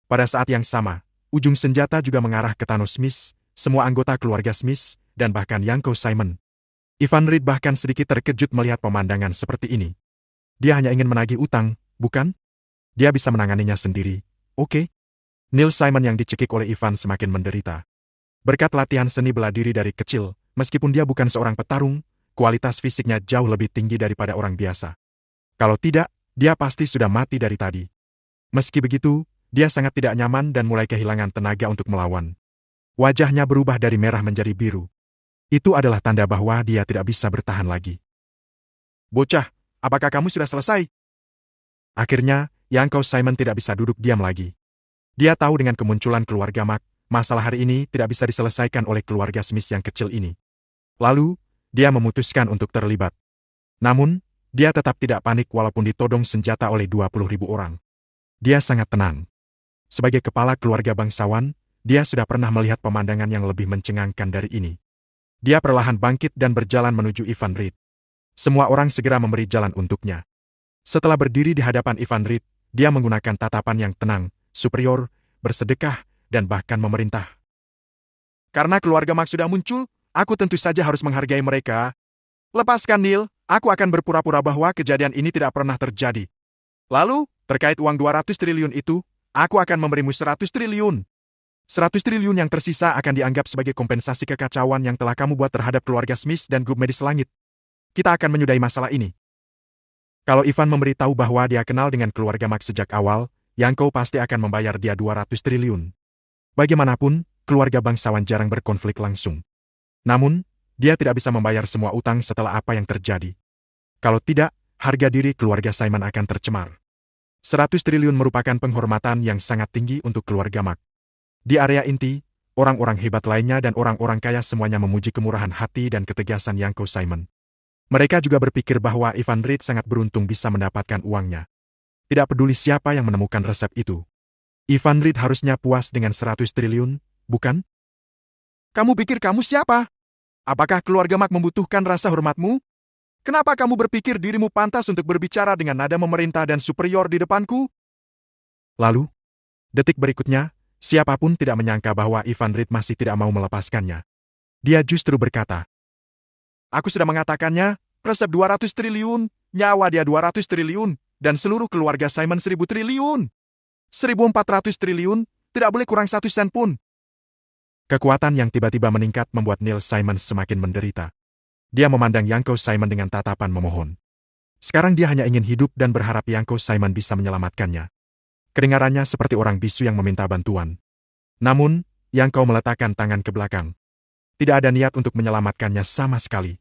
Pada saat yang sama, ujung senjata juga mengarah ke Thanos Smith, semua anggota keluarga Smith, dan bahkan Yanko Simon. Ivan Reed bahkan sedikit terkejut melihat pemandangan seperti ini. Dia hanya ingin menagih utang, bukan? Dia bisa menanganinya sendiri. Oke. Neil Simon yang dicekik oleh Ivan semakin menderita. Berkat latihan seni bela diri dari kecil, meskipun dia bukan seorang petarung, kualitas fisiknya jauh lebih tinggi daripada orang biasa. Kalau tidak, dia pasti sudah mati dari tadi. Meski begitu, dia sangat tidak nyaman dan mulai kehilangan tenaga untuk melawan. Wajahnya berubah dari merah menjadi biru. Itu adalah tanda bahwa dia tidak bisa bertahan lagi. Bocah, apakah kamu sudah selesai? Akhirnya, Yanko Simon tidak bisa duduk diam lagi. Dia tahu dengan kemunculan keluarga Mac, masalah hari ini tidak bisa diselesaikan oleh keluarga Smith yang kecil ini. Lalu, dia memutuskan untuk terlibat. Namun, dia tetap tidak panik walaupun ditodong senjata oleh 20.000 orang. Dia sangat tenang. Sebagai kepala keluarga bangsawan, dia sudah pernah melihat pemandangan yang lebih mencengangkan dari ini. Dia perlahan bangkit dan berjalan menuju Ivan Reed. Semua orang segera memberi jalan untuknya. Setelah berdiri di hadapan Ivan Reed, dia menggunakan tatapan yang tenang, superior, bersedekah, dan bahkan memerintah. Karena keluarga Mac sudah muncul, aku tentu saja harus menghargai mereka. Lepaskan Neil, aku akan berpura-pura bahwa kejadian ini tidak pernah terjadi. Lalu, terkait uang 200 triliun itu, aku akan memberimu 100 triliun. 100 triliun yang tersisa akan dianggap sebagai kompensasi kekacauan yang telah kamu buat terhadap keluarga Smith dan grup medis langit. Kita akan menyudahi masalah ini. Kalau Ivan memberitahu bahwa dia kenal dengan keluarga Mark sejak awal, Yanko pasti akan membayar dia 200 triliun. Bagaimanapun, keluarga bangsawan jarang berkonflik langsung. Namun, dia tidak bisa membayar semua utang setelah apa yang terjadi. Kalau tidak, harga diri keluarga Simon akan tercemar. 100 triliun merupakan penghormatan yang sangat tinggi untuk keluarga Mark. Di area inti, orang-orang hebat lainnya dan orang-orang kaya semuanya memuji kemurahan hati dan ketegasan Yanko Simon. Mereka juga berpikir bahwa Ivan Reid sangat beruntung bisa mendapatkan uangnya. Tidak peduli siapa yang menemukan resep itu. Ivan Reid harusnya puas dengan 100 triliun, bukan? Kamu pikir kamu siapa? Apakah keluarga Mark membutuhkan rasa hormatmu? Kenapa kamu berpikir dirimu pantas untuk berbicara dengan nada memerintah dan superior di depanku? Lalu, detik berikutnya, siapapun tidak menyangka bahwa Ivan Reid masih tidak mau melepaskannya. Dia justru berkata, "Aku sudah mengatakannya, resep 200 triliun, nyawa dia 200 triliun, dan seluruh keluarga Simon 1000 triliun. 1400 triliun, tidak boleh kurang 1 sen pun." Kekuatan yang tiba-tiba meningkat membuat Neil Simon semakin menderita. Dia memandang Yanko Simon dengan tatapan memohon. Sekarang dia hanya ingin hidup dan berharap Yanko Simon bisa menyelamatkannya. Kedengarannya seperti orang bisu yang meminta bantuan. Namun, Yanko meletakkan tangan ke belakang. Tidak ada niat untuk menyelamatkannya sama sekali.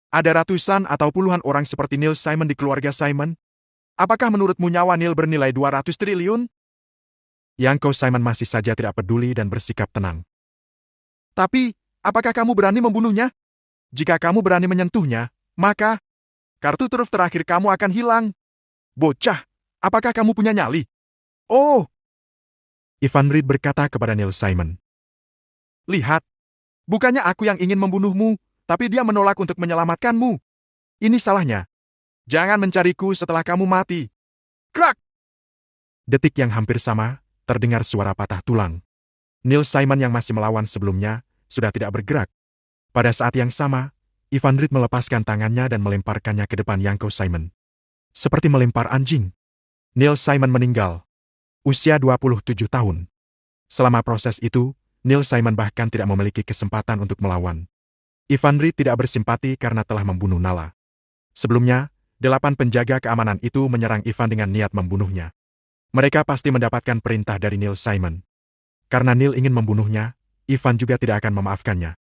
Ada ratusan atau puluhan orang seperti Neil Simon di keluarga Simon? Apakah menurutmu nyawa Neil bernilai 200 triliun? Yanko Simon masih saja tidak peduli dan bersikap tenang. Tapi, apakah kamu berani membunuhnya? Jika kamu berani menyentuhnya, maka kartu truf terakhir kamu akan hilang. Bocah! Apakah kamu punya nyali? Oh! Ivan Reid berkata kepada Neil Simon. Lihat, bukannya aku yang ingin membunuhmu, tapi dia menolak untuk menyelamatkanmu. Ini salahnya. Jangan mencariku setelah kamu mati. Krak! Detik yang hampir sama, terdengar suara patah tulang. Neil Simon yang masih melawan sebelumnya, sudah tidak bergerak. Pada saat yang sama, Ivan Reid melepaskan tangannya dan melemparkannya ke depan Yanko Simon. Seperti melempar anjing. Neil Simon meninggal. Usia 27 tahun. Selama proses itu, Neil Simon bahkan tidak memiliki kesempatan untuk melawan. Ivan Reid tidak bersimpati karena telah membunuh Nala. Sebelumnya, 8 penjaga keamanan itu menyerang Ivan dengan niat membunuhnya. Mereka pasti mendapatkan perintah dari Neil Simon. Karena Neil ingin membunuhnya, Ivan juga tidak akan memaafkannya.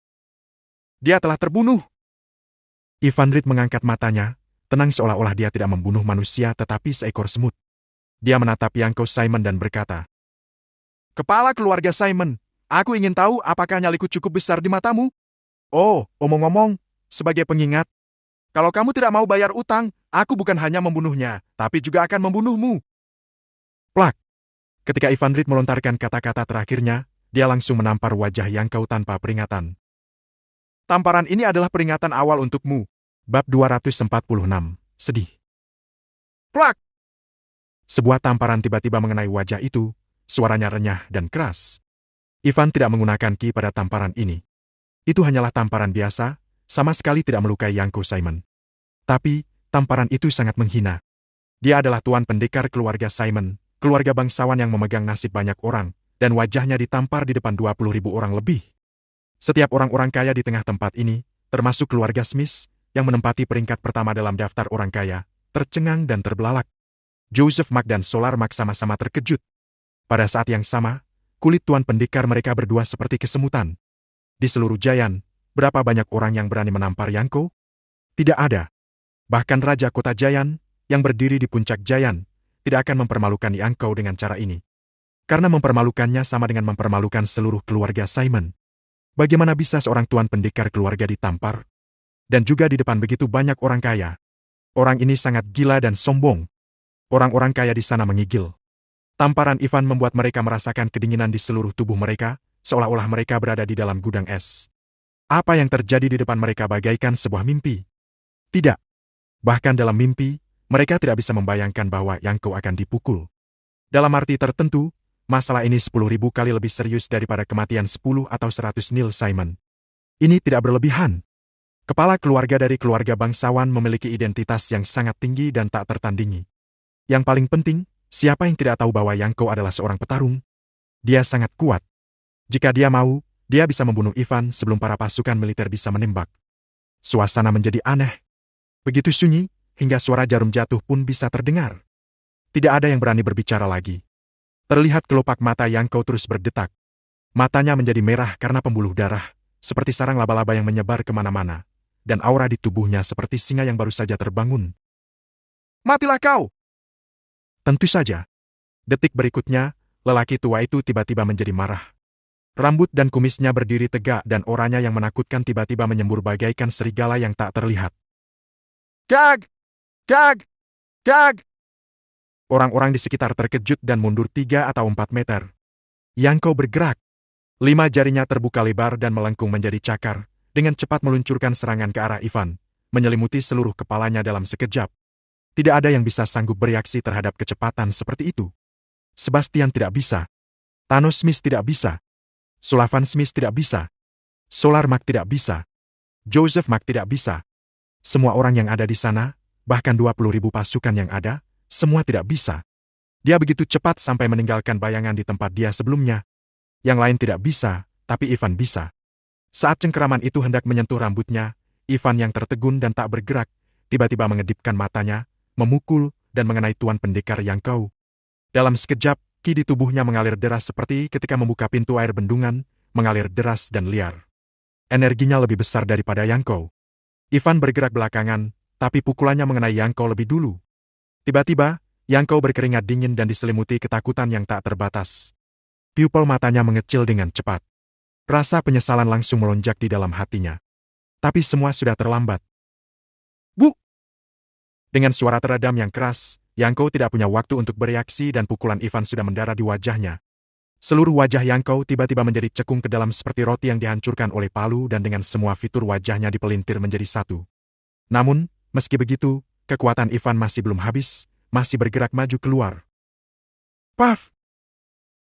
Dia telah terbunuh. Ivan Reid mengangkat matanya, tenang seolah-olah dia tidak membunuh manusia tetapi seekor semut. Dia menatap Yanko Simon dan berkata, "Kepala keluarga Simon, aku ingin tahu apakah nyaliku cukup besar di matamu? Oh, omong-omong, sebagai pengingat, kalau kamu tidak mau bayar utang, aku bukan hanya membunuhnya, tapi juga akan membunuhmu." Plak! Ketika Ivan Reid melontarkan kata-kata terakhirnya, dia langsung menampar wajah Yanko tanpa peringatan. Tamparan ini adalah peringatan awal untukmu. Bab 246, Sedih. Plak! Sebuah tamparan tiba-tiba mengenai wajah itu, suaranya renyah dan keras. Ivan tidak menggunakan ki pada tamparan ini. Itu hanyalah tamparan biasa, sama sekali tidak melukai Yanko Simon. Tapi, tamparan itu sangat menghina. Dia adalah tuan pendekar keluarga Simon, keluarga bangsawan yang memegang nasib banyak orang, dan wajahnya ditampar di depan 20.000 orang lebih. Setiap orang-orang kaya di tengah tempat ini, termasuk keluarga Smith, yang menempati peringkat pertama dalam daftar orang kaya, tercengang dan terbelalak. Joseph Mark dan Solar Mark sama-sama terkejut. Pada saat yang sama, kulit tuan pendekar mereka berdua seperti kesemutan. Di seluruh Jayan, berapa banyak orang yang berani menampar Yanko? Tidak ada. Bahkan Raja Kota Jayan, yang berdiri di puncak Jayan, tidak akan mempermalukan Yanko dengan cara ini. Karena mempermalukannya sama dengan mempermalukan seluruh keluarga Simon. Bagaimana bisa seorang tuan pendekar keluarga ditampar? Dan juga di depan begitu banyak orang kaya. Orang ini sangat gila dan sombong. Orang-orang kaya di sana mengigil. Tamparan Ivan membuat mereka merasakan kedinginan di seluruh tubuh mereka, seolah-olah mereka berada di dalam gudang es. Apa yang terjadi di depan mereka bagaikan sebuah mimpi. Tidak. Bahkan dalam mimpi, mereka tidak bisa membayangkan bahwa Yanko akan dipukul. Dalam arti tertentu, masalah ini 10.000 kali lebih serius daripada kematian 10 atau 100 Neil Simon. Ini tidak berlebihan. Kepala keluarga dari keluarga bangsawan memiliki identitas yang sangat tinggi dan tak tertandingi. Yang paling penting, siapa yang tidak tahu bahwa Yanko adalah seorang petarung? Dia sangat kuat. Jika dia mau, dia bisa membunuh Ivan sebelum para pasukan militer bisa menembak. Suasana menjadi aneh. Begitu sunyi, hingga suara jarum jatuh pun bisa terdengar. Tidak ada yang berani berbicara lagi. Terlihat kelopak mata Yangko terus berdetak. Matanya menjadi merah karena pembuluh darah, seperti sarang laba-laba yang menyebar kemana-mana. Dan aura di tubuhnya seperti singa yang baru saja terbangun. Matilah kau! Tentu saja. Detik berikutnya, lelaki tua itu tiba-tiba menjadi marah. Rambut dan kumisnya berdiri tegak dan oranya yang menakutkan tiba-tiba menyembur bagaikan serigala yang tak terlihat. Gag! Gag! Gag! Orang-orang di sekitar terkejut dan mundur 3 atau 4 meter. Yangko bergerak. 5 jarinya terbuka lebar dan melengkung menjadi cakar, dengan cepat meluncurkan serangan ke arah Ivan, menyelimuti seluruh kepalanya dalam sekejap. Tidak ada yang bisa sanggup bereaksi terhadap kecepatan seperti itu. Sebastian tidak bisa. Thanos Smith tidak bisa. Sullivan Smith tidak bisa. Solar Mark tidak bisa. Joseph Mark tidak bisa. Semua orang yang ada di sana, bahkan 20.000 pasukan yang ada, semua tidak bisa. Dia begitu cepat sampai meninggalkan bayangan di tempat dia sebelumnya. Yang lain tidak bisa, tapi Ivan bisa. Saat cengkeraman itu hendak menyentuh rambutnya, Ivan yang tertegun dan tak bergerak, tiba-tiba mengedipkan matanya, memukul, dan mengenai Tuan Pendekar Yangko. Dalam sekejap, ki di tubuhnya mengalir deras seperti ketika membuka pintu air bendungan, mengalir deras dan liar. Energinya lebih besar daripada Yangko. Ivan bergerak belakangan, tapi pukulannya mengenai Yangko lebih dulu. Tiba-tiba, Yangko berkeringat dingin dan diselimuti ketakutan yang tak terbatas. Pupil matanya mengecil dengan cepat. Rasa penyesalan langsung melonjak di dalam hatinya. Tapi semua sudah terlambat. Bu! Dengan suara teredam yang keras, Yangko tidak punya waktu untuk bereaksi dan pukulan Ivan sudah mendarat di wajahnya. Seluruh wajah Yangko tiba-tiba menjadi cekung ke dalam seperti roti yang dihancurkan oleh palu dan dengan semua fitur wajahnya dipelintir menjadi satu. Namun, meski begitu, kekuatan Ivan masih belum habis, masih bergerak maju keluar. Paf!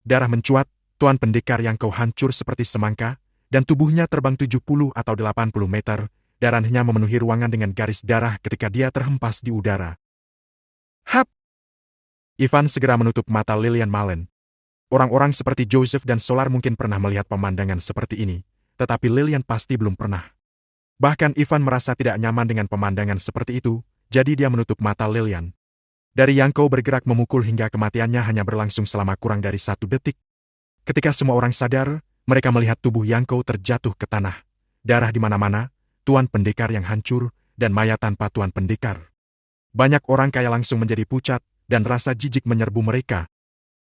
Darah mencuat, Tuan Pendekar Yangko hancur seperti semangka, dan tubuhnya terbang 70 atau 80 meter, darahnya memenuhi ruangan dengan garis darah ketika dia terhempas di udara. Hap! Ivan segera menutup mata Lilian Malen. Orang-orang seperti Joseph dan Solar mungkin pernah melihat pemandangan seperti ini, tetapi Lilian pasti belum pernah. Bahkan Ivan merasa tidak nyaman dengan pemandangan seperti itu, jadi dia menutup mata Lilian. Dari Yangko bergerak memukul hingga kematiannya hanya berlangsung selama kurang dari 1 detik. Ketika semua orang sadar, mereka melihat tubuh Yangko terjatuh ke tanah. Darah di mana-mana, Tuan Pendekar yang hancur, dan mayat tanpa Tuan Pendekar. Banyak orang kaya langsung menjadi pucat, dan rasa jijik menyerbu mereka.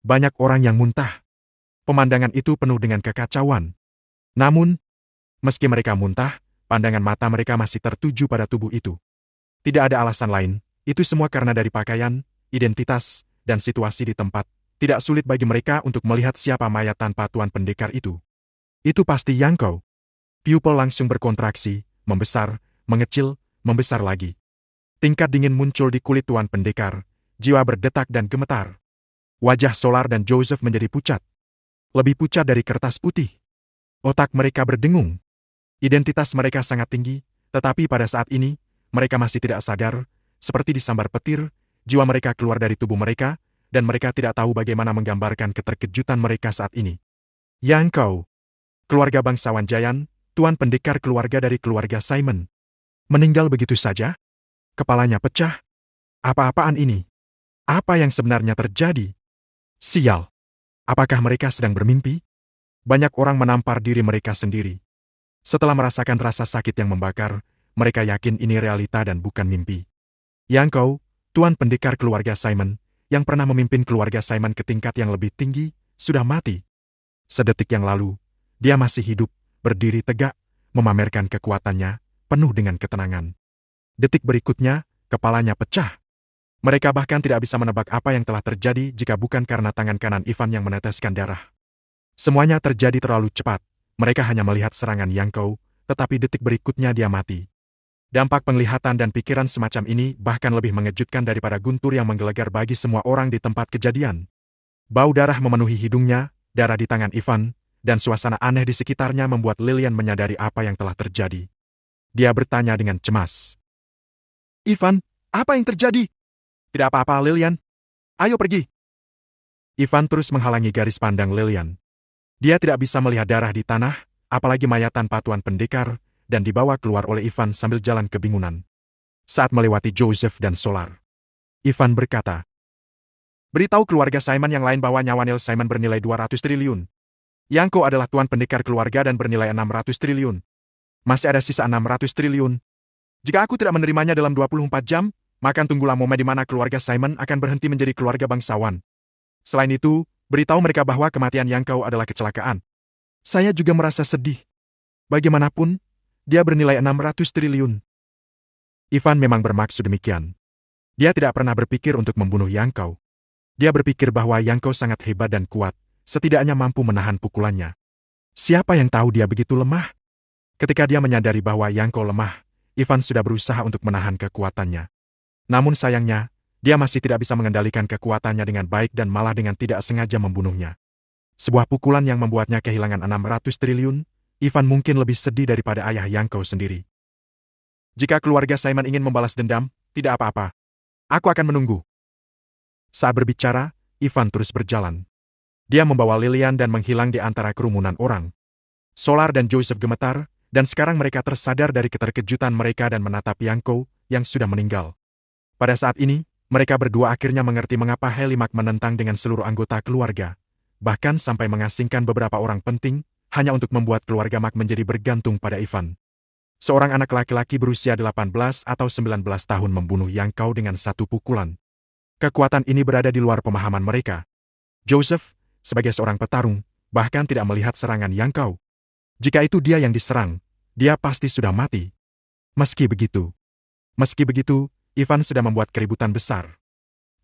Banyak orang yang muntah. Pemandangan itu penuh dengan kekacauan. Namun, meski mereka muntah, pandangan mata mereka masih tertuju pada tubuh itu. Tidak ada alasan lain, itu semua karena dari pakaian, identitas, dan situasi di tempat. Tidak sulit bagi mereka untuk melihat siapa mayat tanpa Tuan Pendekar itu. Itu pasti Yangko. Pupil langsung berkontraksi, membesar, mengecil, membesar lagi. Tingkat dingin muncul di kulit Tuan Pendekar, jiwa berdetak dan gemetar. Wajah Solar dan Joseph menjadi pucat. Lebih pucat dari kertas putih. Otak mereka berdengung. Identitas mereka sangat tinggi, tetapi pada saat ini, mereka masih tidak sadar, seperti disambar petir, jiwa mereka keluar dari tubuh mereka, dan mereka tidak tahu bagaimana menggambarkan keterkejutan mereka saat ini. Yangko, keluarga bangsawan Giant, Tuan Pendekar keluarga dari keluarga Simon. Meninggal begitu saja? Kepalanya pecah? Apa-apaan ini? Apa yang sebenarnya terjadi? Sial! Apakah mereka sedang bermimpi? Banyak orang menampar diri mereka sendiri. Setelah merasakan rasa sakit yang membakar, mereka yakin ini realita dan bukan mimpi. Yangko, Tuan Pendekar keluarga Simon, yang pernah memimpin keluarga Simon ke tingkat yang lebih tinggi, sudah mati. Sedetik yang lalu, dia masih hidup, berdiri tegak, memamerkan kekuatannya, penuh dengan ketenangan. Detik berikutnya, kepalanya pecah. Mereka bahkan tidak bisa menebak apa yang telah terjadi jika bukan karena tangan kanan Ivan yang meneteskan darah. Semuanya terjadi terlalu cepat. Mereka hanya melihat serangan Yangko, tetapi detik berikutnya dia mati. Dampak penglihatan dan pikiran semacam ini bahkan lebih mengejutkan daripada guntur yang menggelegar bagi semua orang di tempat kejadian. Bau darah memenuhi hidungnya, darah di tangan Ivan, dan suasana aneh di sekitarnya membuat Lilian menyadari apa yang telah terjadi. Dia bertanya dengan cemas. Ivan, apa yang terjadi? Tidak apa-apa, Lilian. Ayo pergi. Ivan terus menghalangi garis pandang Lilian. Dia tidak bisa melihat darah di tanah, apalagi mayat tanpa Tuan Pendekar, dan dibawa keluar oleh Ivan sambil jalan kebingungan. Saat melewati Joseph dan Solar, Ivan berkata, "Beritahu keluarga Simon yang lain bahwa nyawa Neil Simon bernilai 200 triliun. Yangko adalah Tuan Pendekar keluarga dan bernilai 600 triliun. Masih ada sisa 600 triliun. Jika aku tidak menerimanya dalam 24 jam, maka tunggulah momen di mana keluarga Simon akan berhenti menjadi keluarga bangsawan. Selain itu, beritahu mereka bahwa kematian Yangko adalah kecelakaan. Saya juga merasa sedih. Bagaimanapun, dia bernilai 600 triliun. Ivan memang bermaksud demikian. Dia tidak pernah berpikir untuk membunuh Yangko. Dia berpikir bahwa Yangko sangat hebat dan kuat, setidaknya mampu menahan pukulannya. Siapa yang tahu dia begitu lemah? Ketika dia menyadari bahwa Yangko lemah, Ivan sudah berusaha untuk menahan kekuatannya. Namun sayangnya, dia masih tidak bisa mengendalikan kekuatannya dengan baik dan malah dengan tidak sengaja membunuhnya. Sebuah pukulan yang membuatnya kehilangan 600 triliun, Ivan mungkin lebih sedih daripada ayah Yangko sendiri. Jika keluarga Simon ingin membalas dendam, tidak apa-apa. Aku akan menunggu. Saat berbicara, Ivan terus berjalan. Dia membawa Lilian dan menghilang di antara kerumunan orang. Solar dan Joseph gemetar, dan sekarang mereka tersadar dari keterkejutan mereka dan menatap Yangko, yang sudah meninggal. Pada saat ini, mereka berdua akhirnya mengerti mengapa Helimak menentang dengan seluruh anggota keluarga, bahkan sampai mengasingkan beberapa orang penting, hanya untuk membuat keluarga Mak menjadi bergantung pada Ivan. Seorang anak laki-laki berusia 18 atau 19 tahun membunuh Yangko dengan satu pukulan. Kekuatan ini berada di luar pemahaman mereka. Joseph, sebagai seorang petarung, bahkan tidak melihat serangan Yangko. Jika itu dia yang diserang, dia pasti sudah mati. Meski begitu, Ivan sudah membuat keributan besar.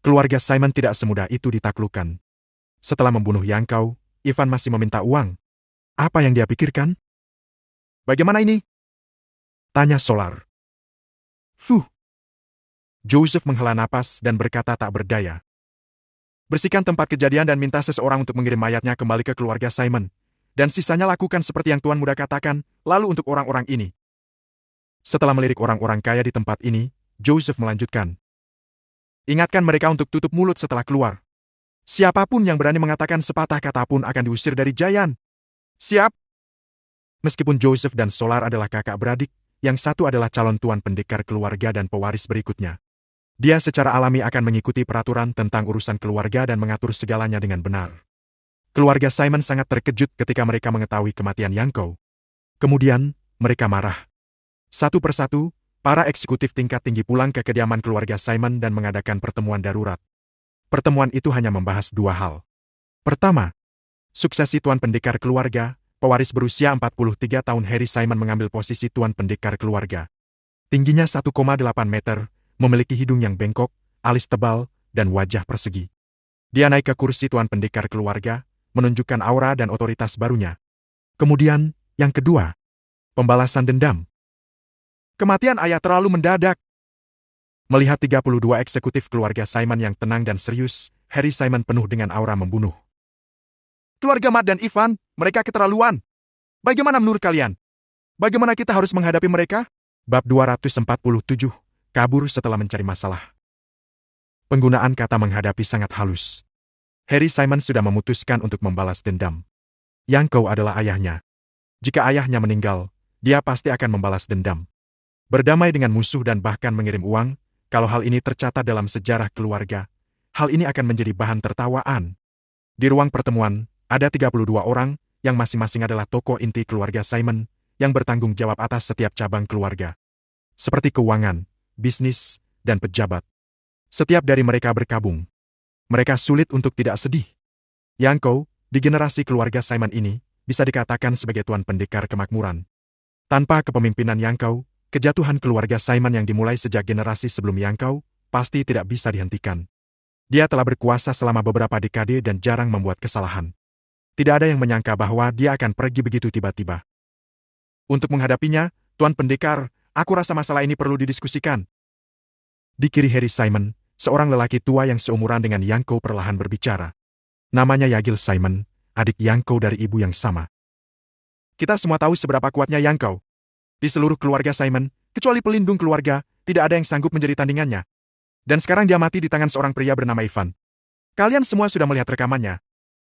Keluarga Simon tidak semudah itu ditaklukkan. Setelah membunuh Yangko, Ivan masih meminta uang. Apa yang dia pikirkan? Bagaimana ini? Tanya Solar. Joseph menghela napas dan berkata tak berdaya. Bersihkan tempat kejadian dan minta seseorang untuk mengirim mayatnya kembali ke keluarga Simon. Dan sisanya lakukan seperti yang Tuan Muda katakan, lalu untuk orang-orang ini. Setelah melirik orang-orang kaya di tempat ini, Joseph melanjutkan. Ingatkan mereka untuk tutup mulut setelah keluar. Siapapun yang berani mengatakan sepatah kata pun akan diusir dari Jayan. Siap? Meskipun Joseph dan Solar adalah kakak beradik, yang satu adalah calon Tuan Pendekar keluarga dan pewaris berikutnya. Dia secara alami akan mengikuti peraturan tentang urusan keluarga dan mengatur segalanya dengan benar. Keluarga Simon sangat terkejut ketika mereka mengetahui kematian Yangko. Kemudian, mereka marah. Satu persatu, para eksekutif tingkat tinggi pulang ke kediaman keluarga Simon dan mengadakan pertemuan darurat. Pertemuan itu hanya membahas dua hal. Pertama, suksesi Tuan Pendekar keluarga, pewaris berusia 43 tahun Harry Simon mengambil posisi Tuan Pendekar keluarga. Tingginya 1,8 meter, memiliki hidung yang bengkok, alis tebal, dan wajah persegi. Dia naik ke kursi Tuan Pendekar keluarga, menunjukkan aura dan otoritas barunya. Kemudian, yang kedua, pembalasan dendam. Kematian ayah terlalu mendadak. Melihat 32 eksekutif keluarga Simon yang tenang dan serius, Harry Simon penuh dengan aura membunuh. Keluarga Matt dan Ivan, mereka keterlaluan. Bagaimana menurut kalian? Bagaimana kita harus menghadapi mereka? Bab 247. Kabur setelah mencari masalah. Penggunaan kata menghadapi sangat halus. Harry Simon sudah memutuskan untuk membalas dendam. Yangko adalah ayahnya. Jika ayahnya meninggal, dia pasti akan membalas dendam. Berdamai dengan musuh dan bahkan mengirim uang, kalau hal ini tercatat dalam sejarah keluarga, hal ini akan menjadi bahan tertawaan. Di ruang pertemuan, ada 32 orang, yang masing-masing adalah tokoh inti keluarga Simon, yang bertanggung jawab atas setiap cabang keluarga. Seperti keuangan, bisnis, dan pejabat. Setiap dari mereka berkabung. Mereka sulit untuk tidak sedih. Yangko, di generasi keluarga Simon ini, bisa dikatakan sebagai Tuan Pendekar kemakmuran. Tanpa kepemimpinan Yangko, kejatuhan keluarga Simon yang dimulai sejak generasi sebelum Yangko, pasti tidak bisa dihentikan. Dia telah berkuasa selama beberapa dekade dan jarang membuat kesalahan. Tidak ada yang menyangka bahwa dia akan pergi begitu tiba-tiba. Untuk menghadapinya, Tuan Pendekar, aku rasa masalah ini perlu didiskusikan. Di kiri Harry Simon, seorang lelaki tua yang seumuran dengan Yangko perlahan berbicara. Namanya Yagil Simon, adik Yangko dari ibu yang sama. Kita semua tahu seberapa kuatnya Yangko. Di seluruh keluarga Simon, kecuali pelindung keluarga, tidak ada yang sanggup menjadi tandingannya. Dan sekarang dia mati di tangan seorang pria bernama Ivan. Kalian semua sudah melihat rekamannya.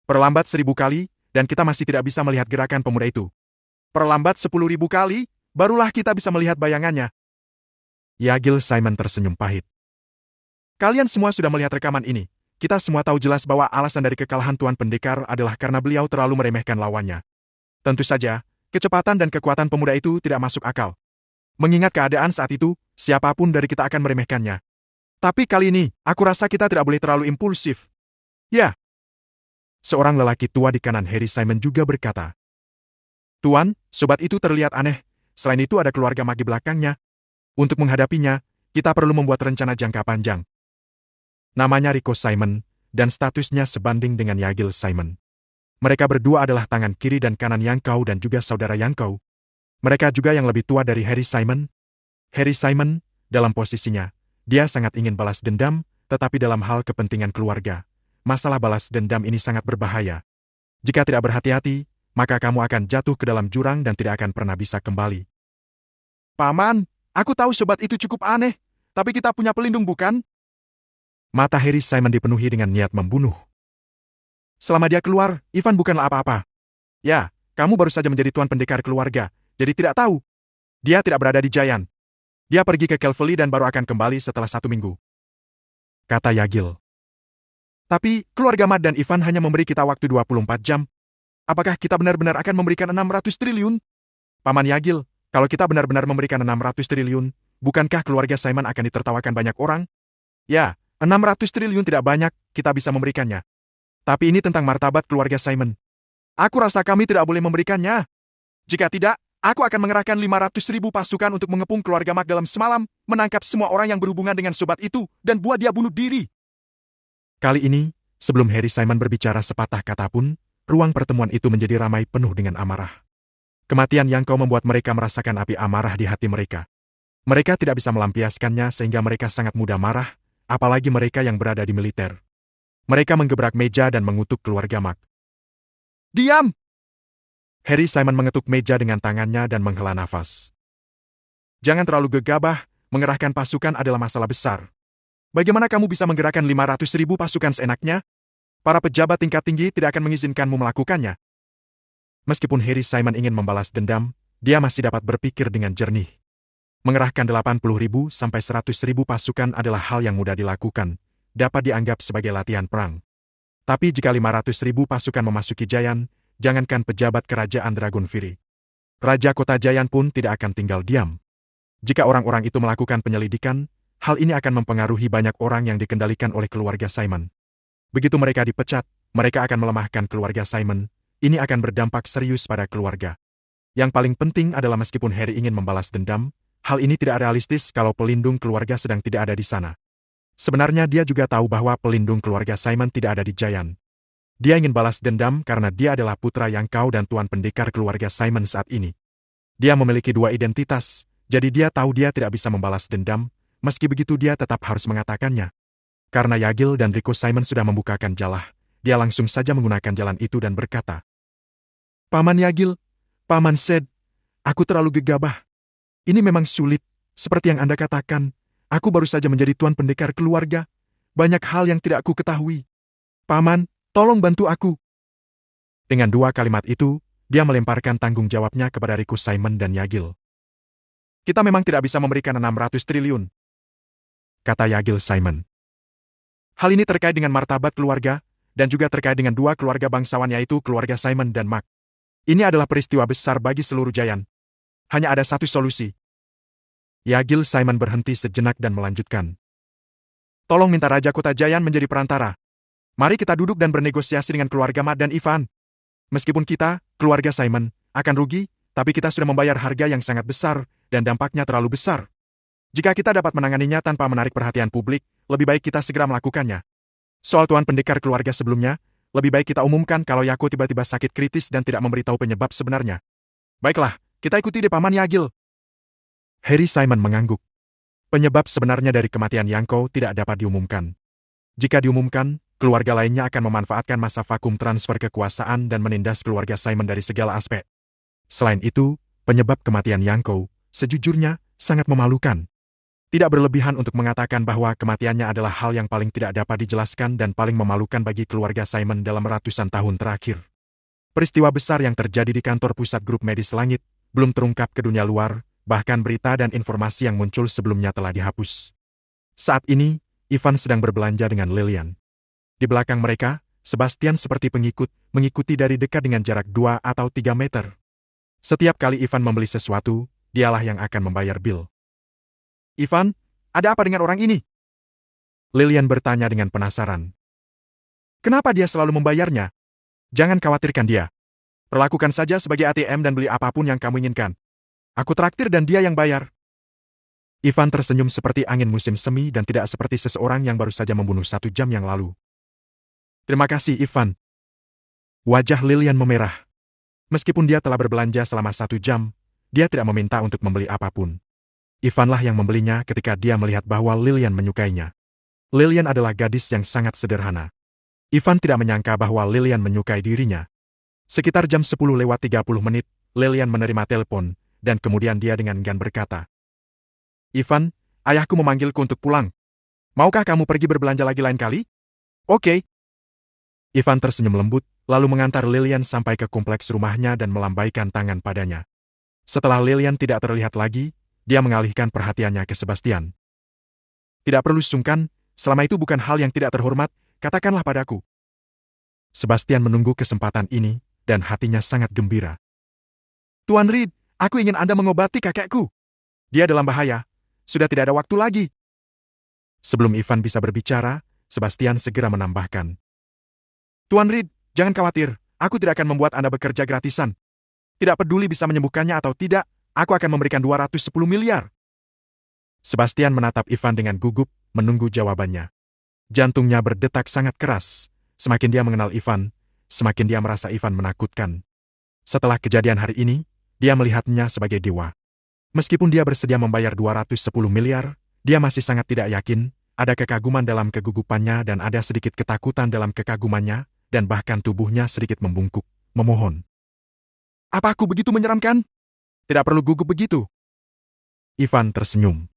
Perlambat 1000 kali, dan kita masih tidak bisa melihat gerakan pemuda itu. Perlambat 10.000 kali, barulah kita bisa melihat bayangannya. Yagil Simon tersenyum pahit. Kalian semua sudah melihat rekaman ini. Kita semua tahu jelas bahwa alasan dari kekalahan Tuan Pendekar adalah karena beliau terlalu meremehkan lawannya. Tentu saja, kecepatan dan kekuatan pemuda itu tidak masuk akal. Mengingat keadaan saat itu, siapapun dari kita akan meremehkannya. Tapi kali ini, aku rasa kita tidak boleh terlalu impulsif. Ya. Seorang lelaki tua di kanan Harry Simon juga berkata, Tuan, sobat itu terlihat aneh. Selain itu ada keluarga mag di belakangnya. Untuk menghadapinya, kita perlu membuat rencana jangka panjang. Namanya Rico Simon, dan statusnya sebanding dengan Yagil Simon. Mereka berdua adalah tangan kiri dan kanan Yangkau dan juga saudara Yangkau. Mereka juga yang lebih tua dari Harry Simon. Harry Simon, dalam posisinya, dia sangat ingin balas dendam, tetapi dalam hal kepentingan keluarga, masalah balas dendam ini sangat berbahaya. Jika tidak berhati-hati, maka kamu akan jatuh ke dalam jurang dan tidak akan pernah bisa kembali. Paman, aku tahu sobat itu cukup aneh, tapi kita punya pelindung bukan? Mata Harry Simon dipenuhi dengan niat membunuh. Selama dia keluar, Ivan bukanlah apa-apa. Ya, kamu baru saja menjadi tuan pendekar keluarga, jadi tidak tahu. Dia tidak berada di Giant. Dia pergi ke Calvary dan baru akan kembali setelah 1 minggu. Kata Yagil. Tapi, keluarga Matt dan Ivan hanya memberi kita waktu 24 jam. Apakah kita benar-benar akan memberikan 600 triliun? Paman Yagil, kalau kita benar-benar memberikan 600 triliun, bukankah keluarga Simon akan ditertawakan banyak orang? Ya, 600 triliun tidak banyak, kita bisa memberikannya. Tapi ini tentang martabat keluarga Simon. Aku rasa kami tidak boleh memberikannya. Jika tidak, aku akan mengerahkan 500.000 pasukan untuk mengepung keluarga Mac dalam semalam, menangkap semua orang yang berhubungan dengan sobat itu, dan buat dia bunuh diri. Kali ini, sebelum Harry Simon berbicara sepatah kata pun, ruang pertemuan itu menjadi ramai penuh dengan amarah. Kematian Yangkau membuat mereka merasakan api amarah di hati mereka. Mereka tidak bisa melampiaskannya sehingga mereka sangat mudah marah, apalagi mereka yang berada di militer. Mereka menggebrak meja dan mengutuk keluarga Mac. Diam! Harry Simon mengetuk meja dengan tangannya dan menghela nafas. Jangan terlalu gegabah, mengerahkan pasukan adalah masalah besar. Bagaimana kamu bisa menggerakkan 500.000 pasukan seenaknya? Para pejabat tingkat tinggi tidak akan mengizinkanmu melakukannya. Meskipun Harry Simon ingin membalas dendam, dia masih dapat berpikir dengan jernih. Mengerahkan 80.000 sampai 100.000 pasukan adalah hal yang mudah dilakukan, dapat dianggap sebagai latihan perang. Tapi jika 500.000 pasukan memasuki Giant, jangankan pejabat kerajaan Dragonfire, Raja Kota Giant pun tidak akan tinggal diam. Jika orang-orang itu melakukan penyelidikan, hal ini akan mempengaruhi banyak orang yang dikendalikan oleh keluarga Simon. Begitu mereka dipecat, mereka akan melemahkan keluarga Simon. Ini akan berdampak serius pada keluarga. Yang paling penting adalah meskipun Harry ingin membalas dendam, hal ini tidak realistis kalau pelindung keluarga sedang tidak ada di sana. Sebenarnya dia juga tahu bahwa pelindung keluarga Simon tidak ada di Giant. Dia ingin balas dendam karena dia adalah putra Yangkau dan tuan pendekar keluarga Simon saat ini. Dia memiliki 2 identitas, jadi dia tahu dia tidak bisa membalas dendam, meski begitu dia tetap harus mengatakannya. Karena Yagil dan Rico Simon sudah membukakan jalan, dia langsung saja menggunakan jalan itu dan berkata, Paman Yagil, Paman Sed, aku terlalu gegabah. Ini memang sulit, seperti yang Anda katakan. Aku baru saja menjadi tuan pendekar keluarga. Banyak hal yang tidak aku ketahui. Paman, tolong bantu aku. Dengan 2 kalimat itu, dia melemparkan tanggung jawabnya kepada Rico Simon dan Yagil. Kita memang tidak bisa memberikan 600 triliun. Kata Yagil Simon. Hal ini terkait dengan martabat keluarga, dan juga terkait dengan 2 keluarga bangsawan yaitu keluarga Simon dan Mac. Ini adalah peristiwa besar bagi seluruh Giant. Hanya ada satu solusi. Yagil Simon berhenti sejenak dan melanjutkan. Tolong minta Raja Kota Giant menjadi perantara. Mari kita duduk dan bernegosiasi dengan keluarga Matt dan Ivan. Meskipun kita, keluarga Simon, akan rugi, tapi kita sudah membayar harga yang sangat besar, dan dampaknya terlalu besar. Jika kita dapat menanganinya tanpa menarik perhatian publik, lebih baik kita segera melakukannya. Soal tuan pendekar keluarga sebelumnya, lebih baik kita umumkan kalau Yako tiba-tiba sakit kritis dan tidak memberitahu penyebab sebenarnya. Baiklah, kita ikuti deh Paman Yagil. Harry Simon mengangguk. Penyebab sebenarnya dari kematian Yangkau tidak dapat diumumkan. Jika diumumkan, keluarga lainnya akan memanfaatkan masa vakum transfer kekuasaan dan menindas keluarga Simon dari segala aspek. Selain itu, penyebab kematian Yangkau, sejujurnya, sangat memalukan. Tidak berlebihan untuk mengatakan bahwa kematiannya adalah hal yang paling tidak dapat dijelaskan dan paling memalukan bagi keluarga Simon dalam ratusan tahun terakhir. Peristiwa besar yang terjadi di kantor pusat grup medis langit belum terungkap ke dunia luar, bahkan berita dan informasi yang muncul sebelumnya telah dihapus. Saat ini, Ivan sedang berbelanja dengan Lilian. Di belakang mereka, Sebastian seperti pengikut, mengikuti dari dekat dengan jarak 2 atau 3 meter. Setiap kali Ivan membeli sesuatu, dialah yang akan membayar bil. Ivan, ada apa dengan orang ini? Lilian bertanya dengan penasaran. Kenapa dia selalu membayarnya? Jangan khawatirkan dia. Perlakukan saja sebagai ATM dan beli apapun yang kamu inginkan. Aku traktir dan dia yang bayar. Ivan tersenyum seperti angin musim semi dan tidak seperti seseorang yang baru saja membunuh 1 jam yang lalu. Terima kasih, Ivan. Wajah Lilian memerah. Meskipun dia telah berbelanja selama 1 jam, dia tidak meminta untuk membeli apapun. Ivanlah yang membelinya ketika dia melihat bahwa Lilian menyukainya. Lilian adalah gadis yang sangat sederhana. Ivan tidak menyangka bahwa Lilian menyukai dirinya. Sekitar jam 10:30, Lilian menerima telepon, dan kemudian dia dengan enggan berkata, Ivan, ayahku memanggilku untuk pulang. Maukah kamu pergi berbelanja lagi lain kali? Oke. Ivan tersenyum lembut, lalu mengantar Lilian sampai ke kompleks rumahnya dan melambaikan tangan padanya. Setelah Lilian tidak terlihat lagi, dia mengalihkan perhatiannya ke Sebastian. Tidak perlu sungkan, selama itu bukan hal yang tidak terhormat, katakanlah padaku. Sebastian menunggu kesempatan ini, dan hatinya sangat gembira. Tuan Reed, aku ingin Anda mengobati kakekku. Dia dalam bahaya. Sudah tidak ada waktu lagi. Sebelum Ivan bisa berbicara, Sebastian segera menambahkan. Tuan Reed, jangan khawatir, aku tidak akan membuat Anda bekerja gratisan. Tidak peduli bisa menyembuhkannya atau tidak, aku akan memberikan 210 miliar. Sebastian menatap Ivan dengan gugup, menunggu jawabannya. Jantungnya berdetak sangat keras. Semakin dia mengenal Ivan, semakin dia merasa Ivan menakutkan. Setelah kejadian hari ini, dia melihatnya sebagai dewa. Meskipun dia bersedia membayar 210 miliar, dia masih sangat tidak yakin, ada kekaguman dalam kegugupannya dan ada sedikit ketakutan dalam kekagumannya, dan bahkan tubuhnya sedikit membungkuk, memohon. Apa aku begitu menyeramkan? Tidak perlu gugup begitu. Ivan tersenyum.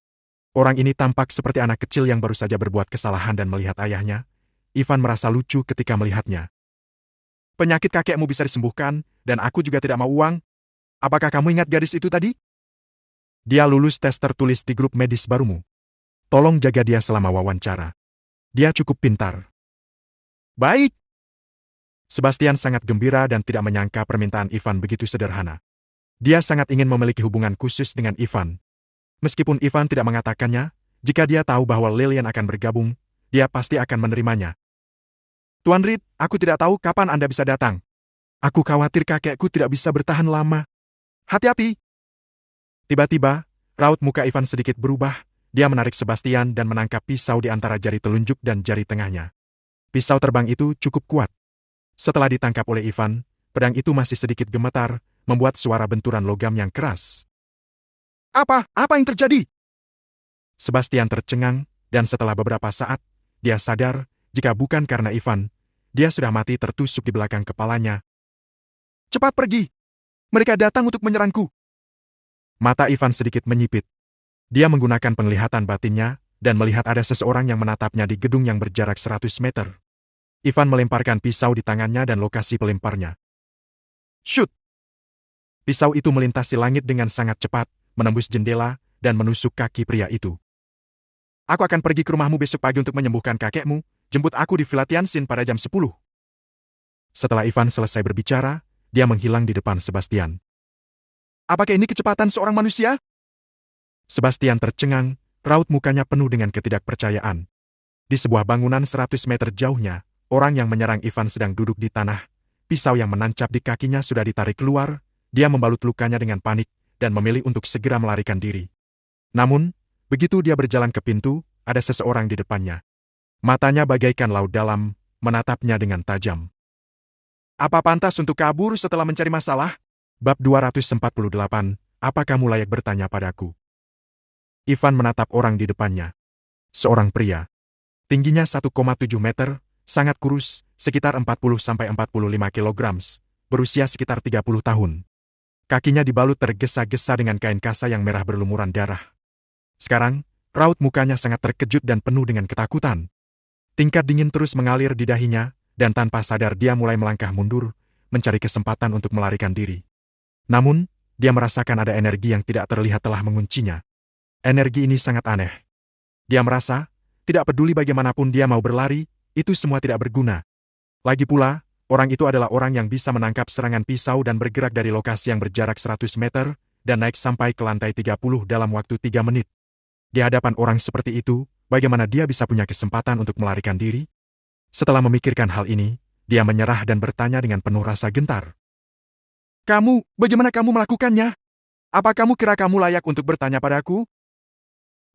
Orang ini tampak seperti anak kecil yang baru saja berbuat kesalahan dan melihat ayahnya. Ivan merasa lucu ketika melihatnya. Penyakit kakekmu bisa disembuhkan, dan aku juga tidak mau uang. Apakah kamu ingat gadis itu tadi? Dia lulus tes tertulis di grup medis barumu. Tolong jaga dia selama wawancara. Dia cukup pintar. Baik. Sebastian sangat gembira dan tidak menyangka permintaan Ivan begitu sederhana. Dia sangat ingin memiliki hubungan khusus dengan Ivan. Meskipun Ivan tidak mengatakannya, jika dia tahu bahwa Lilian akan bergabung, dia pasti akan menerimanya. Tuan Reed, aku tidak tahu kapan Anda bisa datang. Aku khawatir kakekku tidak bisa bertahan lama. Hati-hati. Tiba-tiba, raut muka Ivan sedikit berubah, dia menarik Sebastian dan menangkap pisau di antara jari telunjuk dan jari tengahnya. Pisau terbang itu cukup kuat. Setelah ditangkap oleh Ivan, pedang itu masih sedikit gemetar, membuat suara benturan logam yang keras. Apa yang terjadi? Sebastian tercengang, dan setelah beberapa saat, dia sadar, jika bukan karena Ivan, dia sudah mati tertusuk di belakang kepalanya. Cepat pergi! Mereka datang untuk menyerangku! Mata Ivan sedikit menyipit. Dia menggunakan penglihatan batinnya, dan melihat ada seseorang yang menatapnya di gedung yang berjarak 100 meter. Ivan melemparkan pisau di tangannya dan lokasi pelemparnya. Shoot! Pisau itu melintasi langit dengan sangat cepat, menembus jendela, dan menusuk kaki pria itu. Aku akan pergi ke rumahmu besok pagi untuk menyembuhkan kakekmu, jemput aku di Villa Tianxin pada jam 10. Setelah Ivan selesai berbicara, dia menghilang di depan Sebastian. Apakah ini kecepatan seorang manusia? Sebastian tercengang, raut mukanya penuh dengan ketidakpercayaan. Di sebuah bangunan 100 meter jauhnya, orang yang menyerang Ivan sedang duduk di tanah. Pisau yang menancap di kakinya sudah ditarik keluar, dia membalut lukanya dengan panik, dan memilih untuk segera melarikan diri. Namun, begitu dia berjalan ke pintu, ada seseorang di depannya. Matanya bagaikan laut dalam, menatapnya dengan tajam. Apa pantas untuk kabur setelah mencari masalah? Bab 248, apa kamu layak bertanya padaku? Ivan menatap orang di depannya. Seorang pria. Tingginya 1,7 meter, sangat kurus, sekitar 40-45 kg, berusia sekitar 30 tahun. Kakinya dibalut tergesa-gesa dengan kain kasa yang merah berlumuran darah. Sekarang, raut mukanya sangat terkejut dan penuh dengan ketakutan. Tingkat dingin terus mengalir di dahinya, dan tanpa sadar dia mulai melangkah mundur, mencari kesempatan untuk melarikan diri. Namun, dia merasakan ada energi yang tidak terlihat telah menguncinya. Energi ini sangat aneh. Dia merasa, tidak peduli bagaimanapun dia mau berlari, itu semua tidak berguna. Lagi pula, orang itu adalah orang yang bisa menangkap serangan pisau dan bergerak dari lokasi yang berjarak 100 meter, dan naik sampai ke lantai 30 dalam waktu 3 menit. Di hadapan orang seperti itu, bagaimana dia bisa punya kesempatan untuk melarikan diri? Setelah memikirkan hal ini, dia menyerah dan bertanya dengan penuh rasa gentar. Bagaimana kamu melakukannya? Apa kamu kira kamu layak untuk bertanya padaku?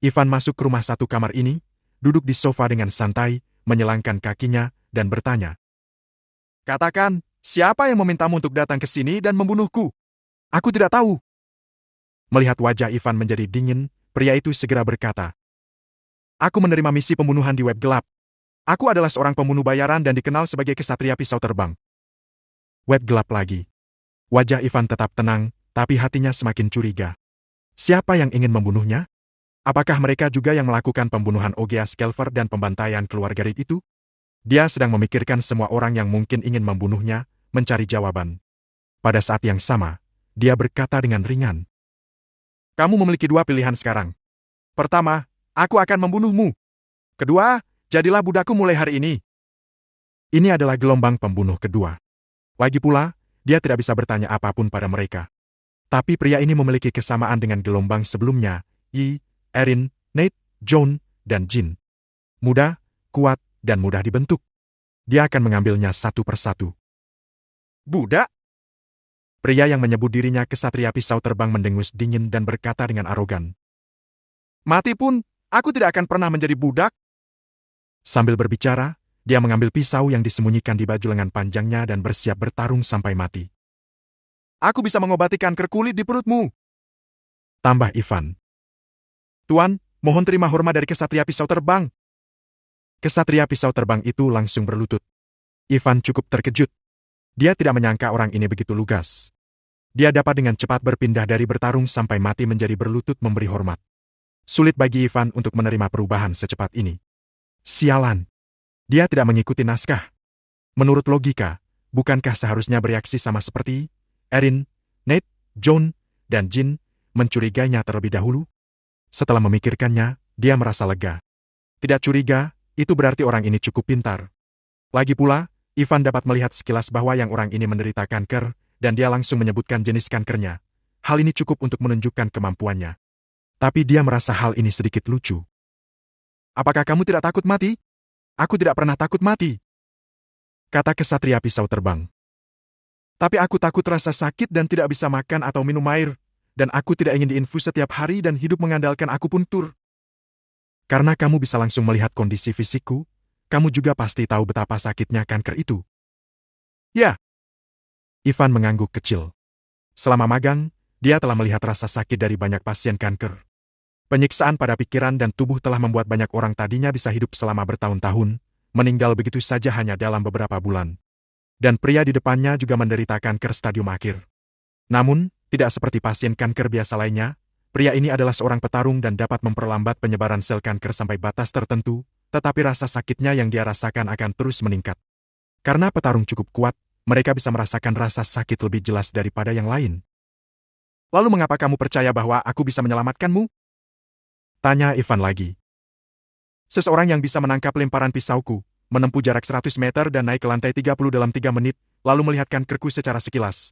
Ivan masuk ke rumah satu kamar ini, duduk di sofa dengan santai, menyelangkan kakinya, dan bertanya. Katakan, siapa yang memintamu untuk datang ke sini dan membunuhku? Aku tidak tahu. Melihat wajah Ivan menjadi dingin, pria itu segera berkata. Aku menerima misi pembunuhan di web gelap. Aku adalah seorang pembunuh bayaran dan dikenal sebagai kesatria pisau terbang. Web gelap lagi. Wajah Ivan tetap tenang, tapi hatinya semakin curiga. Siapa yang ingin membunuhnya? Apakah mereka juga yang melakukan pembunuhan Ogeas Kelver dan pembantaian keluarga Reed itu? Dia sedang memikirkan semua orang yang mungkin ingin membunuhnya, mencari jawaban. Pada saat yang sama, dia berkata dengan ringan. Kamu memiliki dua pilihan sekarang. Pertama, aku akan membunuhmu. Kedua, jadilah budakku mulai hari ini. Ini adalah gelombang pembunuh kedua. Lagi pula, dia tidak bisa bertanya apapun pada mereka. Tapi pria ini memiliki kesamaan dengan gelombang sebelumnya, Erin, Nate, John, dan Jin. Muda, kuat, dan mudah dibentuk. Dia akan mengambilnya satu persatu. Budak? Pria yang menyebut dirinya kesatria pisau terbang mendengus dingin dan berkata dengan arogan. Mati pun, aku tidak akan pernah menjadi budak. Sambil berbicara, dia mengambil pisau yang disembunyikan di baju lengan panjangnya dan bersiap bertarung sampai mati. Aku bisa mengobati kanker kulit di perutmu. Tambah Ivan. Tuan, mohon terima hormat dari kesatria pisau terbang. Kesatria pisau terbang itu langsung berlutut. Ivan cukup terkejut. Dia tidak menyangka orang ini begitu lugas. Dia dapat dengan cepat berpindah dari bertarung sampai mati menjadi berlutut memberi hormat. Sulit bagi Ivan untuk menerima perubahan secepat ini. Sialan. Dia tidak mengikuti naskah. Menurut logika, bukankah seharusnya bereaksi sama seperti Erin, Nate, John, dan Jin, mencurigainya terlebih dahulu? Setelah memikirkannya, dia merasa lega. Tidak curiga, itu berarti orang ini cukup pintar. Lagi pula, Ivan dapat melihat sekilas bahwa yang orang ini menderita kanker, dan dia langsung menyebutkan jenis kankernya. Hal ini cukup untuk menunjukkan kemampuannya. Tapi dia merasa hal ini sedikit lucu. Apakah kamu tidak takut mati? Aku tidak pernah takut mati. Kata kesatria pisau terbang. Tapi aku takut rasa sakit dan tidak bisa makan atau minum air, dan aku tidak ingin diinfus setiap hari dan hidup mengandalkan akupuntur. Karena kamu bisa langsung melihat kondisi fisikku, kamu juga pasti tahu betapa sakitnya kanker itu. Ya. Ivan mengangguk kecil. Selama magang, dia telah melihat rasa sakit dari banyak pasien kanker. Penyiksaan pada pikiran dan tubuh telah membuat banyak orang tadinya bisa hidup selama bertahun-tahun, meninggal begitu saja hanya dalam beberapa bulan. Dan pria di depannya juga menderita kanker stadium akhir. Namun, tidak seperti pasien kanker biasa lainnya, pria ini adalah seorang petarung dan dapat memperlambat penyebaran sel kanker sampai batas tertentu, tetapi rasa sakitnya yang dia rasakan akan terus meningkat. Karena petarung cukup kuat, mereka bisa merasakan rasa sakit lebih jelas daripada yang lain. Lalu mengapa kamu percaya bahwa aku bisa menyelamatkanmu? Tanya Ivan lagi. Seseorang yang bisa menangkap lemparan pisauku, menempuh jarak 100 meter dan naik ke lantai 30 dalam 3 menit, lalu melihat kankerku secara sekilas.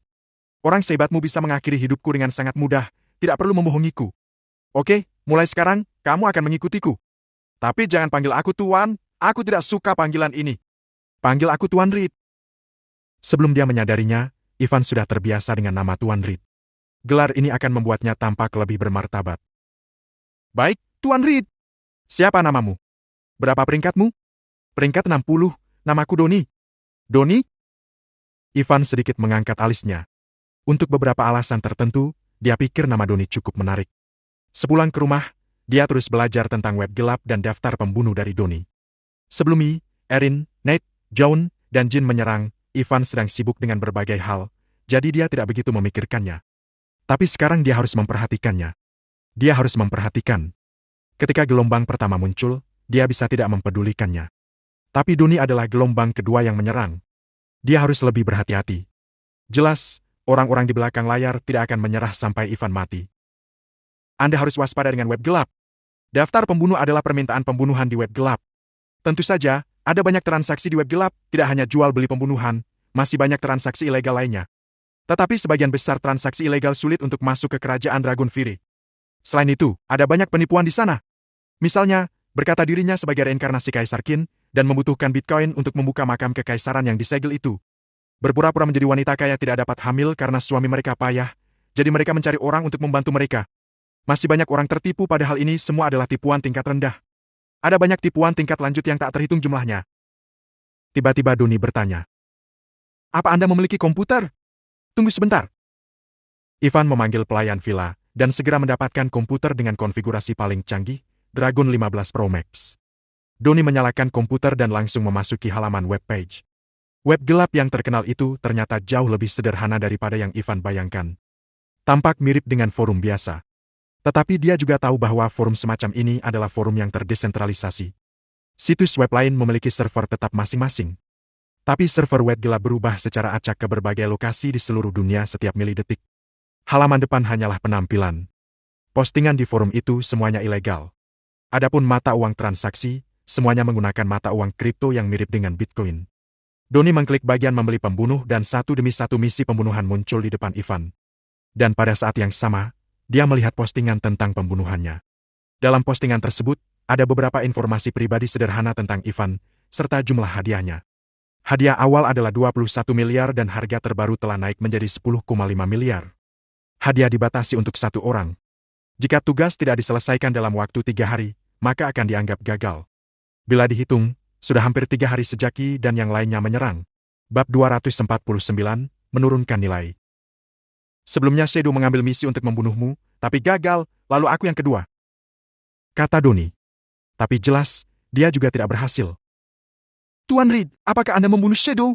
Orang sehebatmu bisa mengakhiri hidupku dengan sangat mudah, tidak perlu membohongiku. Oke, mulai sekarang, kamu akan mengikutiku. Tapi jangan panggil aku Tuan, aku tidak suka panggilan ini. Panggil aku Tuan Reed. Sebelum dia menyadarinya, Ivan sudah terbiasa dengan nama Tuan Reed. Gelar ini akan membuatnya tampak lebih bermartabat. Baik, Tuan Reed. Siapa namamu? Berapa peringkatmu? Peringkat 60, namaku Doni. Doni? Ivan sedikit mengangkat alisnya. Untuk beberapa alasan tertentu, dia pikir nama Doni cukup menarik. Sepulang ke rumah, dia terus belajar tentang web gelap dan daftar pembunuh dari Doni. Sebelum Erin, Nate, John, dan Jin menyerang, Ivan sedang sibuk dengan berbagai hal, jadi dia tidak begitu memikirkannya. Tapi sekarang dia harus memperhatikannya. Dia harus memperhatikan. Ketika gelombang pertama muncul, dia bisa tidak mempedulikannya. Tapi Doni adalah gelombang kedua yang menyerang. Dia harus lebih berhati-hati. Jelas, orang-orang di belakang layar tidak akan menyerah sampai Ivan mati. Anda harus waspada dengan web gelap. Daftar pembunuh adalah permintaan pembunuhan di web gelap. Tentu saja, ada banyak transaksi di web gelap, tidak hanya jual beli pembunuhan, masih banyak transaksi ilegal lainnya. Tetapi sebagian besar transaksi ilegal sulit untuk masuk ke kerajaan Dragon Fury. Selain itu, ada banyak penipuan di sana. Misalnya, berkata dirinya sebagai reinkarnasi Kaisar Qin, dan membutuhkan Bitcoin untuk membuka makam kekaisaran yang disegel itu. Berpura-pura menjadi wanita kaya tidak dapat hamil karena suami mereka payah, jadi mereka mencari orang untuk membantu mereka. Masih banyak orang tertipu padahal ini semua adalah tipuan tingkat rendah. Ada banyak tipuan tingkat lanjut yang tak terhitung jumlahnya. Tiba-tiba Doni bertanya. Apa Anda memiliki komputer? Tunggu sebentar. Ivan memanggil pelayan villa, dan segera mendapatkan komputer dengan konfigurasi paling canggih, Dragon 15 Pro Max. Doni menyalakan komputer dan langsung memasuki halaman web page. Web gelap yang terkenal itu ternyata jauh lebih sederhana daripada yang Ivan bayangkan. Tampak mirip dengan forum biasa. Tetapi dia juga tahu bahwa forum semacam ini adalah forum yang terdesentralisasi. Situs web lain memiliki server tetap masing-masing. Tapi server web gelap berubah secara acak ke berbagai lokasi di seluruh dunia setiap milidetik. Halaman depan hanyalah penampilan. Postingan di forum itu semuanya ilegal. Adapun mata uang transaksi, semuanya menggunakan mata uang kripto yang mirip dengan Bitcoin. Doni mengklik bagian membeli pembunuh dan satu demi satu misi pembunuhan muncul di depan Ivan. Dan pada saat yang sama, dia melihat postingan tentang pembunuhannya. Dalam postingan tersebut, ada beberapa informasi pribadi sederhana tentang Ivan, serta jumlah hadiahnya. Hadiah awal adalah 21 miliar dan harga terbaru telah naik menjadi 10,5 miliar. Hadiah dibatasi untuk satu orang. Jika tugas tidak diselesaikan dalam waktu 3 hari, maka akan dianggap gagal. Bila dihitung, sudah hampir 3 hari sejak Qi dan yang lainnya menyerang. Bab 249, menurunkan nilai. Sebelumnya Shadow mengambil misi untuk membunuhmu, tapi gagal, lalu aku yang kedua. Kata Doni. Tapi jelas, dia juga tidak berhasil. Tuan Reed, apakah Anda membunuh Shadow?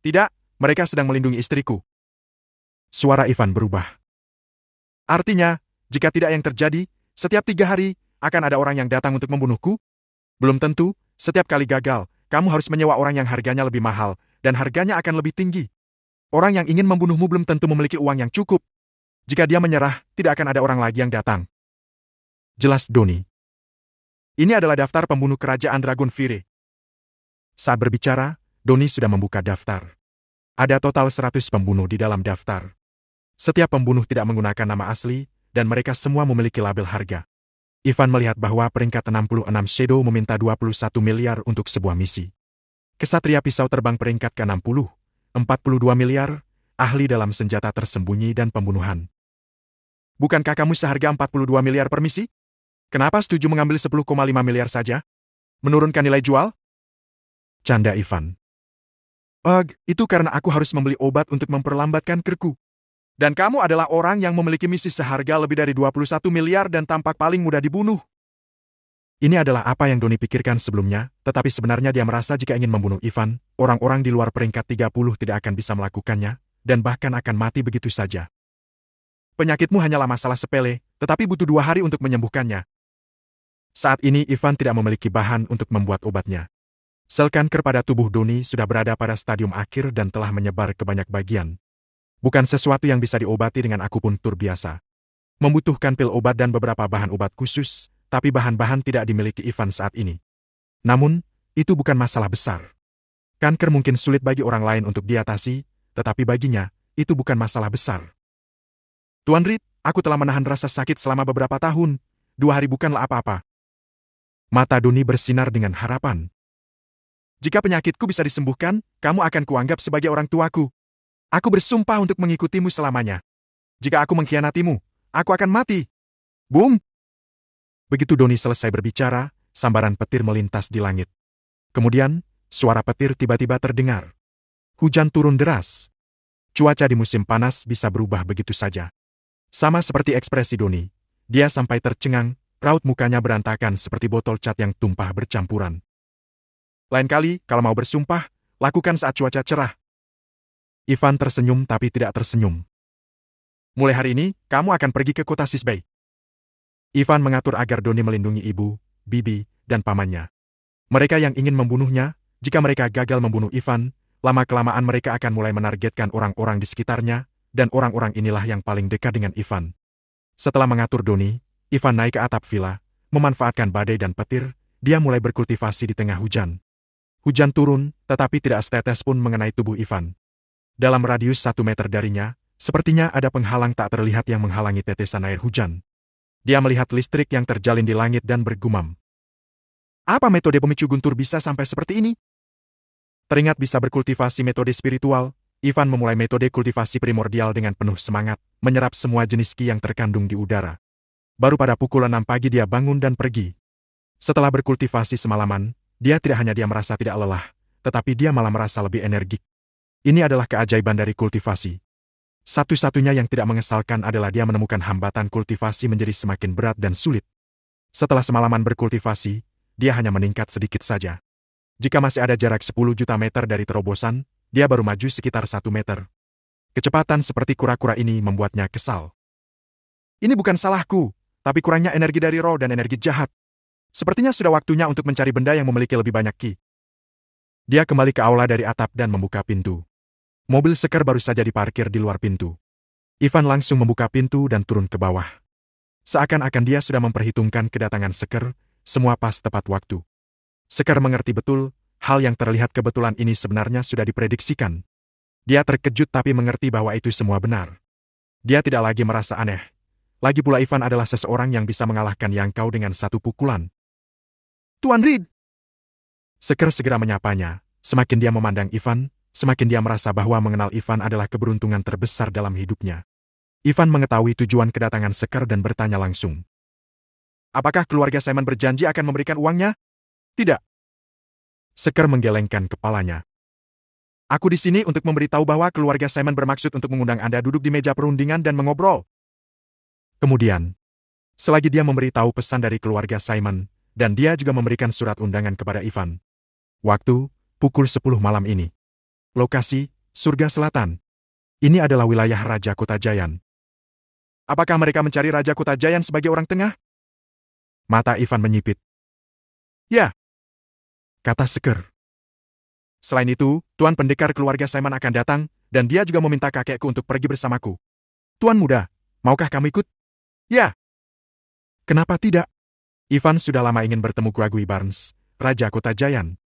Tidak, mereka sedang melindungi istriku. Suara Ivan berubah. Artinya, jika tidak yang terjadi, setiap 3 hari, akan ada orang yang datang untuk membunuhku? Belum tentu, setiap kali gagal, kamu harus menyewa orang yang harganya lebih mahal, dan harganya akan lebih tinggi. Orang yang ingin membunuhmu belum tentu memiliki uang yang cukup. Jika dia menyerah, tidak akan ada orang lagi yang datang. Jelas Doni. Ini adalah daftar pembunuh kerajaan Dragon Fury. Saat berbicara, Doni sudah membuka daftar. Ada total 100 pembunuh di dalam daftar. Setiap pembunuh tidak menggunakan nama asli, dan mereka semua memiliki label harga. Ivan melihat bahwa peringkat 66 Shadow meminta 21 miliar untuk sebuah misi. Kesatria pisau terbang peringkat ke-60, 42 miliar, ahli dalam senjata tersembunyi dan pembunuhan. Bukankah kamu seharga 42 miliar per misi? Kenapa setuju mengambil 10,5 miliar saja? Menurunkan nilai jual? Canda Ivan. Itu karena aku harus membeli obat untuk memperlambatkan kerku. Dan kamu adalah orang yang memiliki misi seharga lebih dari 21 miliar dan tampak paling mudah dibunuh. Ini adalah apa yang Doni pikirkan sebelumnya, tetapi sebenarnya dia merasa jika ingin membunuh Ivan, orang-orang di luar peringkat 30 tidak akan bisa melakukannya, dan bahkan akan mati begitu saja. Penyakitmu hanyalah masalah sepele, tetapi butuh 2 hari untuk menyembuhkannya. Saat ini Ivan tidak memiliki bahan untuk membuat obatnya. Sel kanker pada tubuh Doni sudah berada pada stadium akhir dan telah menyebar ke banyak bagian. Bukan sesuatu yang bisa diobati dengan akupuntur biasa. Membutuhkan pil obat dan beberapa bahan obat khusus, tapi bahan-bahan tidak dimiliki Ivan saat ini. Namun, itu bukan masalah besar. Kanker mungkin sulit bagi orang lain untuk diatasi, tetapi baginya, itu bukan masalah besar. Tuan Reed, aku telah menahan rasa sakit selama beberapa tahun. 2 hari bukanlah apa-apa. Mata Doni bersinar dengan harapan. Jika penyakitku bisa disembuhkan, kamu akan kuanggap sebagai orang tuaku. Aku bersumpah untuk mengikutimu selamanya. Jika aku mengkhianatimu, aku akan mati. Boom! Begitu Doni selesai berbicara, sambaran petir melintas di langit. Kemudian, suara petir tiba-tiba terdengar. Hujan turun deras. Cuaca di musim panas bisa berubah begitu saja. Sama seperti ekspresi Doni, dia sampai tercengang, raut mukanya berantakan seperti botol cat yang tumpah bercampuran. Lain kali, kalau mau bersumpah, lakukan saat cuaca cerah. Ivan tersenyum tapi tidak tersenyum. Mulai hari ini, kamu akan pergi ke kota Sisbei. Ivan mengatur agar Doni melindungi ibu, bibi, dan pamannya. Mereka yang ingin membunuhnya, jika mereka gagal membunuh Ivan, lama-kelamaan mereka akan mulai menargetkan orang-orang di sekitarnya, dan orang-orang inilah yang paling dekat dengan Ivan. Setelah mengatur Doni, Ivan naik ke atap villa, memanfaatkan badai dan petir, dia mulai berkultivasi di tengah hujan. Hujan turun, tetapi tidak setetes pun mengenai tubuh Ivan. Dalam radius 1 meter darinya, sepertinya ada penghalang tak terlihat yang menghalangi tetesan air hujan. Dia melihat listrik yang terjalin di langit dan bergumam. Apa metode pemicu guntur bisa sampai seperti ini? Teringat bisa berkultivasi metode spiritual, Ivan memulai metode kultivasi primordial dengan penuh semangat, menyerap semua jenis ki yang terkandung di udara. Baru pada pukul 6 pagi dia bangun dan pergi. Setelah berkultivasi semalaman, dia merasa tidak lelah, tetapi dia malah merasa lebih energik. Ini adalah keajaiban dari kultivasi. Satu-satunya yang tidak mengesalkan adalah dia menemukan hambatan kultivasi menjadi semakin berat dan sulit. Setelah semalaman berkultivasi, dia hanya meningkat sedikit saja. Jika masih ada jarak 10 juta meter dari terobosan, dia baru maju sekitar 1 meter. Kecepatan seperti kura-kura ini membuatnya kesal. Ini bukan salahku, tapi kurangnya energi dari roh dan energi jahat. Sepertinya sudah waktunya untuk mencari benda yang memiliki lebih banyak ki. Dia kembali ke aula dari atap dan membuka pintu. Mobil Sekar baru saja diparkir di luar pintu. Ivan langsung membuka pintu dan turun ke bawah. Seakan-akan dia sudah memperhitungkan kedatangan Sekar, semua pas tepat waktu. Sekar mengerti betul, hal yang terlihat kebetulan ini sebenarnya sudah diprediksikan. Dia terkejut tapi mengerti bahwa itu semua benar. Dia tidak lagi merasa aneh. Lagi pula Ivan adalah seseorang yang bisa mengalahkan Yang Kau dengan satu pukulan. Tuan Reed! Sekar segera menyapanya. Semakin dia memandang Ivan, semakin dia merasa bahwa mengenal Ivan adalah keberuntungan terbesar dalam hidupnya. Ivan mengetahui tujuan kedatangan Sekar dan bertanya langsung. Apakah keluarga Simon berjanji akan memberikan uangnya? Tidak. Sekar menggelengkan kepalanya. Aku di sini untuk memberitahu bahwa keluarga Simon bermaksud untuk mengundang Anda duduk di meja perundingan dan mengobrol. Kemudian, selagi dia memberitahu pesan dari keluarga Simon, dan dia juga memberikan surat undangan kepada Ivan. Waktu, pukul 10 malam ini. Lokasi, Surga Selatan. Ini adalah wilayah Raja Kotajayan. Apakah mereka mencari Raja Kotajayan sebagai orang tengah? Mata Ivan menyipit. Ya, kata Sekar. Selain itu, Tuan Pendekar keluarga Simon akan datang, dan dia juga meminta kakekku untuk pergi bersamaku. Tuan muda, maukah kamu ikut? Ya. Kenapa tidak? Ivan sudah lama ingin bertemu Gregory Barnes, Raja Kotajayan.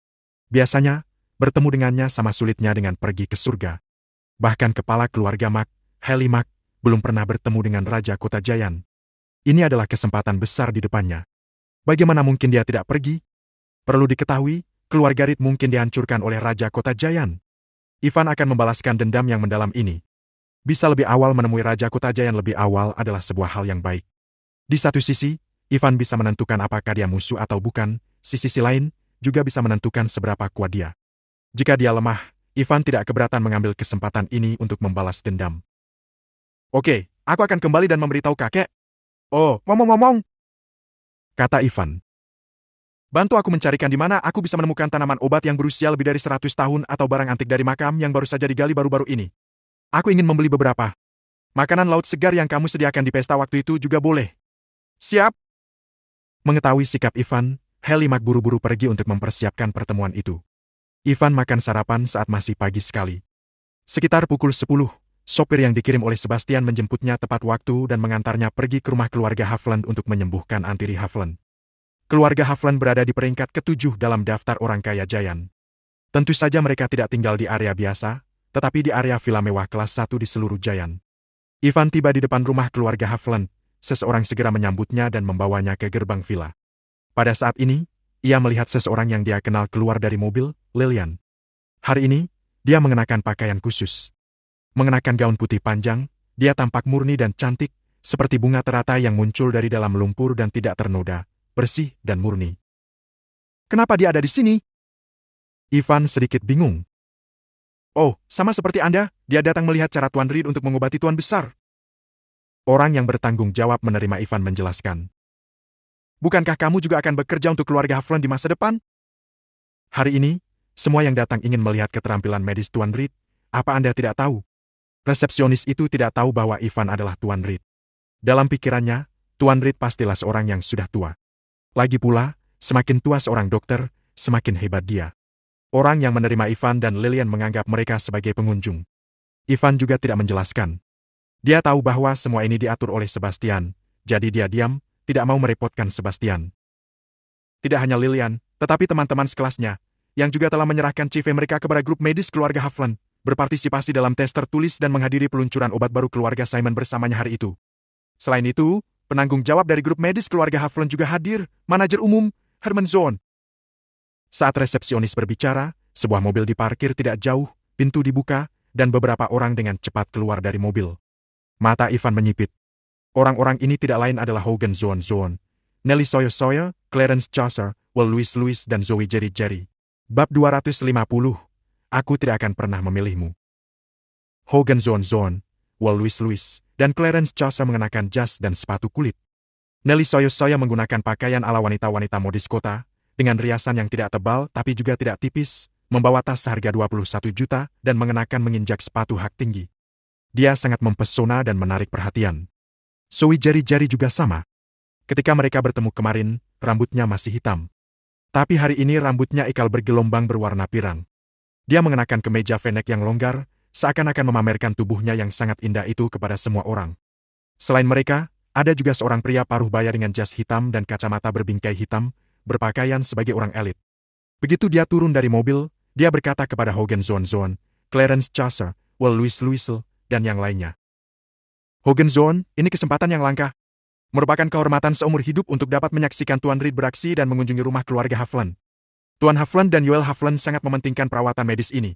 Biasanya, bertemu dengannya sama sulitnya dengan pergi ke surga. Bahkan kepala keluarga Mac, Haley Mac, belum pernah bertemu dengan Raja Kotajayan. Ini adalah kesempatan besar di depannya. Bagaimana mungkin dia tidak pergi? Perlu diketahui, keluarga Reed mungkin dihancurkan oleh Raja Kotajayan. Ivan akan membalaskan dendam yang mendalam ini. Bisa lebih awal menemui Raja Kotajayan lebih awal adalah sebuah hal yang baik. Di satu sisi, Ivan bisa menentukan apakah dia musuh atau bukan, sisi lain, juga bisa menentukan seberapa kuat dia. Jika dia lemah, Ivan tidak keberatan mengambil kesempatan ini untuk membalas dendam. Oke, aku akan kembali dan memberitahu kakek. Oh, ngomong-ngomong, kata Ivan. Bantu aku mencarikan di mana aku bisa menemukan tanaman obat yang berusia lebih dari 100 tahun atau barang antik dari makam yang baru saja digali baru-baru ini. Aku ingin membeli beberapa. Makanan laut segar yang kamu sediakan di pesta waktu itu juga boleh. Siap? Mengetahui sikap Ivan, Haley Mac buru-buru pergi untuk mempersiapkan pertemuan itu. Ivan makan sarapan saat masih pagi sekali. Sekitar pukul 10, sopir yang dikirim oleh Sebastian menjemputnya tepat waktu dan mengantarnya pergi ke rumah keluarga Havland untuk menyembuhkan Antiri Havland. Keluarga Havland berada di peringkat ke-7 dalam daftar orang kaya Giant. Tentu saja mereka tidak tinggal di area biasa, tetapi di area villa mewah kelas 1 di seluruh Giant. Ivan tiba di depan rumah keluarga Havland, seseorang segera menyambutnya dan membawanya ke gerbang villa. Pada saat ini, ia melihat seseorang yang dia kenal keluar dari mobil, Lillian. Hari ini, dia mengenakan pakaian khusus. Mengenakan gaun putih panjang, dia tampak murni dan cantik, seperti bunga teratai yang muncul dari dalam lumpur dan tidak ternoda. Bersih dan murni. Kenapa dia ada di sini? Ivan sedikit bingung. Oh, sama seperti Anda, dia datang melihat cara Tuan Reed untuk mengobati Tuan Besar. Orang yang bertanggung jawab menerima Ivan menjelaskan. Bukankah kamu juga akan bekerja untuk keluarga Havland di masa depan? Hari ini, semua yang datang ingin melihat keterampilan medis Tuan Reed. Apa Anda tidak tahu? Resepsionis itu tidak tahu bahwa Ivan adalah Tuan Reed. Dalam pikirannya, Tuan Reed pastilah seorang yang sudah tua. Lagi pula, semakin tua seorang dokter, semakin hebat dia. Orang yang menerima Ivan dan Lilian menganggap mereka sebagai pengunjung. Ivan juga tidak menjelaskan. Dia tahu bahwa semua ini diatur oleh Sebastian, jadi dia diam, tidak mau merepotkan Sebastian. Tidak hanya Lilian, tetapi teman-teman sekelasnya, yang juga telah menyerahkan CV mereka kepada grup medis keluarga Havland, berpartisipasi dalam tes tertulis dan menghadiri peluncuran obat baru keluarga Simon bersamanya hari itu. Selain itu, penanggung jawab dari grup medis keluarga Havland juga hadir, manajer umum, Herman Zoon. Saat resepsionis berbicara, sebuah mobil diparkir tidak jauh, pintu dibuka, dan beberapa orang dengan cepat keluar dari mobil. Mata Ivan menyipit. Orang-orang ini tidak lain adalah Hogan Zoon, Nelly Sawyer, Clarence Chaucer, Will Lewis, dan Zoe Jerry. Bab 250. Aku tidak akan pernah memilihmu. Hogan Zoon, Will Lewis, dan Clarence Chaucer mengenakan jas dan sepatu kulit. Nelly Sawyer menggunakan pakaian ala wanita-wanita modis kota, dengan riasan yang tidak tebal tapi juga tidak tipis, membawa tas seharga 21 juta dan mengenakan menginjak sepatu hak tinggi. Dia sangat mempesona dan menarik perhatian. Zoe Jerry juga sama. Ketika mereka bertemu kemarin, rambutnya masih hitam. Tapi hari ini rambutnya ikal bergelombang berwarna pirang. Dia mengenakan kemeja V-neck yang longgar, seakan-akan memamerkan tubuhnya yang sangat indah itu kepada semua orang. Selain mereka, ada juga seorang pria paruh baya dengan jas hitam dan kacamata berbingkai hitam, berpakaian sebagai orang elit. Begitu dia turun dari mobil, dia berkata kepada Hogan Zoon, Clarence Chaucer, Will Lewis, dan yang lainnya. Hogan Zoon, ini kesempatan yang langka. Merupakan kehormatan seumur hidup untuk dapat menyaksikan Tuan Reed beraksi dan mengunjungi rumah keluarga Havland. Tuan Havland dan Yoel Havland sangat mementingkan perawatan medis ini.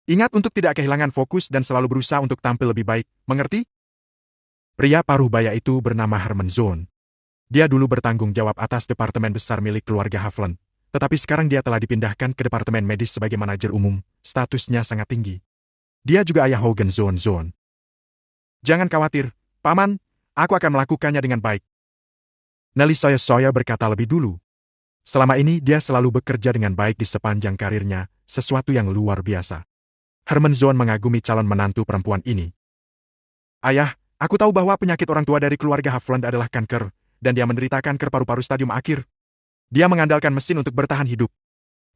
Ingat untuk tidak kehilangan fokus dan selalu berusaha untuk tampil lebih baik, mengerti? Pria paruh baya itu bernama Herman Zoon. Dia dulu bertanggung jawab atas departemen besar milik keluarga Havland, tetapi sekarang dia telah dipindahkan ke departemen medis sebagai manajer umum, statusnya sangat tinggi. Dia juga ayah Hogan Zoon. Jangan khawatir, Paman, aku akan melakukannya dengan baik. Nelly Sawyer berkata lebih dulu. Selama ini dia selalu bekerja dengan baik di sepanjang karirnya, sesuatu yang luar biasa. Herman Zoon mengagumi calon menantu perempuan ini. Ayah, aku tahu bahwa penyakit orang tua dari keluarga Havland adalah kanker, dan dia menderita kanker paru-paru stadium akhir. Dia mengandalkan mesin untuk bertahan hidup.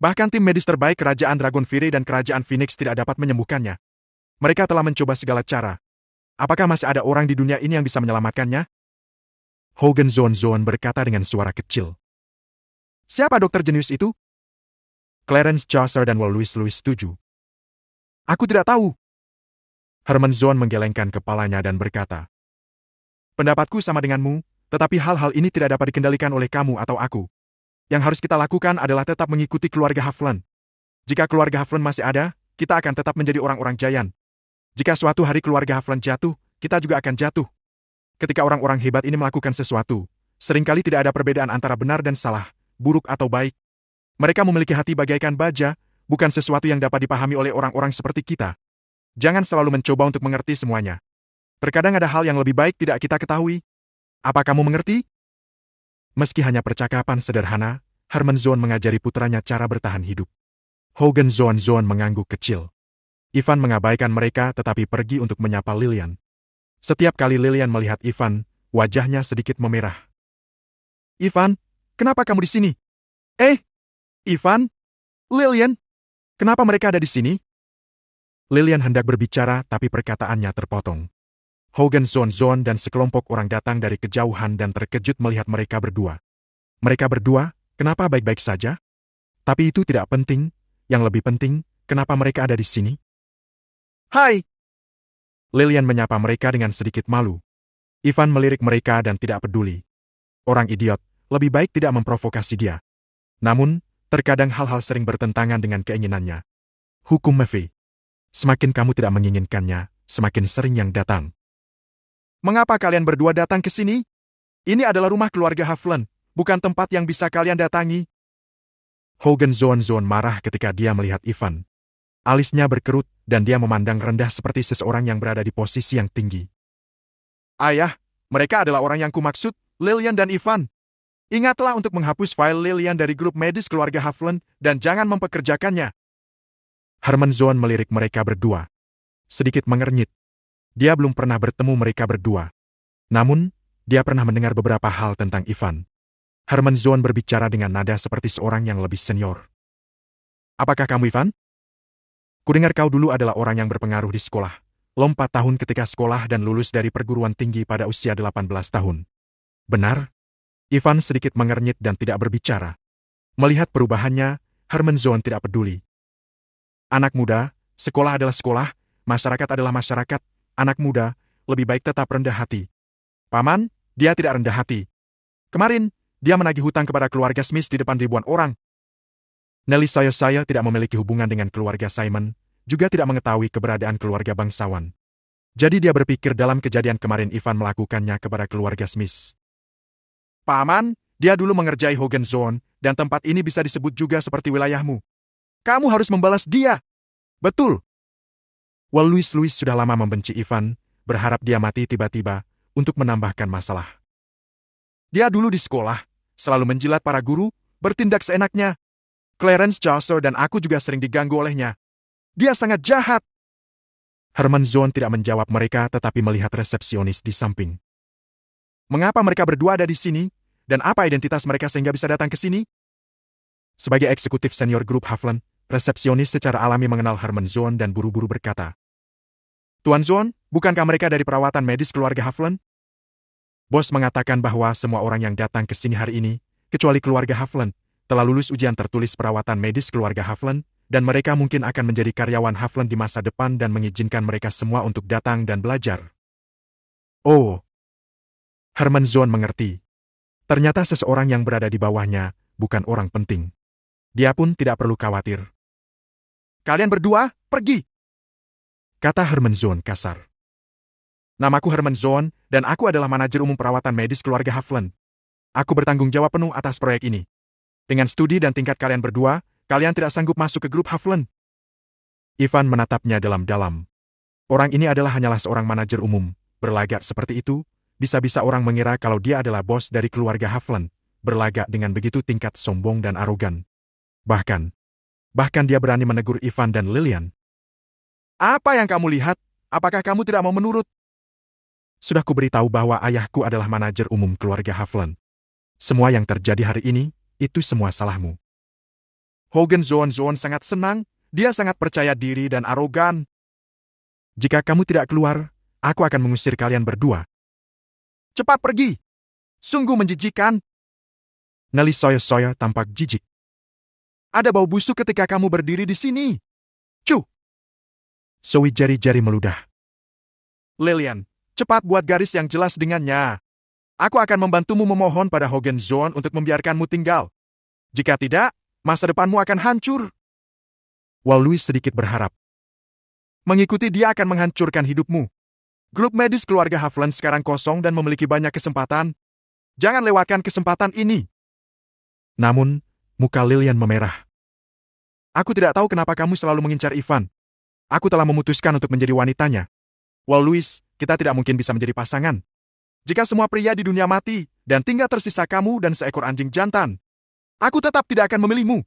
Bahkan tim medis terbaik kerajaan Dragonfire dan kerajaan Phoenix tidak dapat menyembuhkannya. Mereka telah mencoba segala cara. Apakah masih ada orang di dunia ini yang bisa menyelamatkannya? Hogan Zoon berkata dengan suara kecil. Siapa dokter jenius itu? Clarence Chaucer dan Will Lewis setuju. Aku tidak tahu. Herman Zoon menggelengkan kepalanya dan berkata. Pendapatku sama denganmu, tetapi hal-hal ini tidak dapat dikendalikan oleh kamu atau aku. Yang harus kita lakukan adalah tetap mengikuti keluarga Havland. Jika keluarga Havland masih ada, kita akan tetap menjadi orang-orang giant. Jika suatu hari keluarga Havland jatuh, kita juga akan jatuh. Ketika orang-orang hebat ini melakukan sesuatu, seringkali tidak ada perbedaan antara benar dan salah, buruk atau baik. Mereka memiliki hati bagaikan baja, bukan sesuatu yang dapat dipahami oleh orang-orang seperti kita. Jangan selalu mencoba untuk mengerti semuanya. Terkadang ada hal yang lebih baik tidak kita ketahui. Apa kamu mengerti? Meski hanya percakapan sederhana, Herman Zoon mengajari putranya cara bertahan hidup. Hogan Zoon mengangguk kecil. Ivan mengabaikan mereka tetapi pergi untuk menyapa Lilian. Setiap kali Lilian melihat Ivan, wajahnya sedikit memerah. Ivan, kenapa kamu di sini? Ivan? Lilian? Kenapa mereka ada di sini? Lilian hendak berbicara tapi perkataannya terpotong. Hogan Zoon dan sekelompok orang datang dari kejauhan dan terkejut melihat mereka berdua. Mereka berdua, kenapa baik-baik saja? Tapi itu tidak penting, yang lebih penting, kenapa mereka ada di sini? Hai! Lilian menyapa mereka dengan sedikit malu. Ivan melirik mereka dan tidak peduli. Orang idiot, lebih baik tidak memprovokasi dia. Namun, terkadang hal-hal sering bertentangan dengan keinginannya. Hukum Murphy. Semakin kamu tidak menginginkannya, semakin sering yang datang. Mengapa kalian berdua datang ke sini? Ini adalah rumah keluarga Havland, bukan tempat yang bisa kalian datangi. Hogan Zoon marah ketika dia melihat Ivan. Alisnya berkerut, dan dia memandang rendah seperti seseorang yang berada di posisi yang tinggi. Ayah, mereka adalah orang yang kumaksud, Lilian dan Ivan. Ingatlah untuk menghapus file Lilian dari grup medis keluarga Havland, dan jangan mempekerjakannya. Herman Zoon melirik mereka berdua. Sedikit mengernyit. Dia belum pernah bertemu mereka berdua. Namun, dia pernah mendengar beberapa hal tentang Ivan. Herman Zoon berbicara dengan nada seperti seorang yang lebih senior. Apakah kamu Ivan? Kudengar kau dulu adalah orang yang berpengaruh di sekolah. Lompat tahun ketika sekolah dan lulus dari perguruan tinggi pada usia 18 tahun. Benar? Ivan sedikit mengernyit dan tidak berbicara. Melihat perubahannya, Herman Zoon tidak peduli. Anak muda, sekolah adalah sekolah, masyarakat adalah masyarakat. Anak muda, lebih baik tetap rendah hati. Paman, dia tidak rendah hati. Kemarin, dia menagih hutang kepada keluarga Smith di depan ribuan orang. Nelly saya tidak memiliki hubungan dengan keluarga Simon, juga tidak mengetahui keberadaan keluarga bangsawan. Jadi dia berpikir dalam kejadian kemarin Ivan melakukannya kepada keluarga Smith. Paman, dia dulu mengerjai Hogan Zone, dan tempat ini bisa disebut juga seperti wilayahmu. Kamu harus membalas dia. Betul. Louis sudah lama membenci Ivan, berharap dia mati tiba-tiba, untuk menambahkan masalah. Dia dulu di sekolah, selalu menjilat para guru, bertindak seenaknya. Clarence Chaucer dan aku juga sering diganggu olehnya. Dia sangat jahat. Herman Zoon tidak menjawab mereka tetapi melihat resepsionis di samping. Mengapa mereka berdua ada di sini? Dan apa identitas mereka sehingga bisa datang ke sini? Sebagai eksekutif senior grup Haflen, resepsionis secara alami mengenal Herman Zoon dan buru-buru berkata, Tuan Zoon, bukankah mereka dari perawatan medis keluarga Haflen? Bos mengatakan bahwa semua orang yang datang ke sini hari ini, kecuali keluarga Haflen, telah lulus ujian tertulis perawatan medis keluarga Haflen, dan mereka mungkin akan menjadi karyawan Haflen di masa depan dan mengizinkan mereka semua untuk datang dan belajar. Oh. Herman Zoon mengerti. Ternyata seseorang yang berada di bawahnya, bukan orang penting. Dia pun tidak perlu khawatir. Kalian berdua, pergi! Kata Herman Zoon kasar. Namaku Herman Zoon, dan aku adalah manajer umum perawatan medis keluarga Haflen. Aku bertanggung jawab penuh atas proyek ini. Dengan studi dan tingkat kalian berdua, kalian tidak sanggup masuk ke grup Haflen. Ivan menatapnya dalam-dalam. Orang ini hanyalah seorang manajer umum, berlagak seperti itu, bisa-bisa orang mengira kalau dia adalah bos dari keluarga Haflen, berlagak dengan begitu tingkat sombong dan arogan. Bahkan dia berani menegur Ivan dan Lilian. Apa yang kamu lihat? Apakah kamu tidak mau menurut? Sudah kuberitahu bahwa ayahku adalah manajer umum keluarga Haflen. Semua yang terjadi hari ini, itu semua salahmu. Hogan Zoon sangat senang, dia sangat percaya diri dan arogan. Jika kamu tidak keluar, aku akan mengusir kalian berdua. Cepat pergi! Sungguh menjijikan. Nelly Sawyer tampak jijik. Ada bau busuk ketika kamu berdiri di sini. Cuh! Zoe jari-jari meludah. Lilian, cepat buat garis yang jelas dengannya. Aku akan membantumu memohon pada Hogan Zoon untuk membiarkanmu tinggal. Jika tidak, masa depanmu akan hancur. Louis sedikit berharap. Mengikuti dia akan menghancurkan hidupmu. Grup medis keluarga Haflen sekarang kosong dan memiliki banyak kesempatan. Jangan lewatkan kesempatan ini. Namun, muka Lilian memerah. Aku tidak tahu kenapa kamu selalu mengincar Ivan. Aku telah memutuskan untuk menjadi wanitanya. Louis, kita tidak mungkin bisa menjadi pasangan. Jika semua pria di dunia mati, dan tinggal tersisa kamu dan seekor anjing jantan, aku tetap tidak akan memilihmu.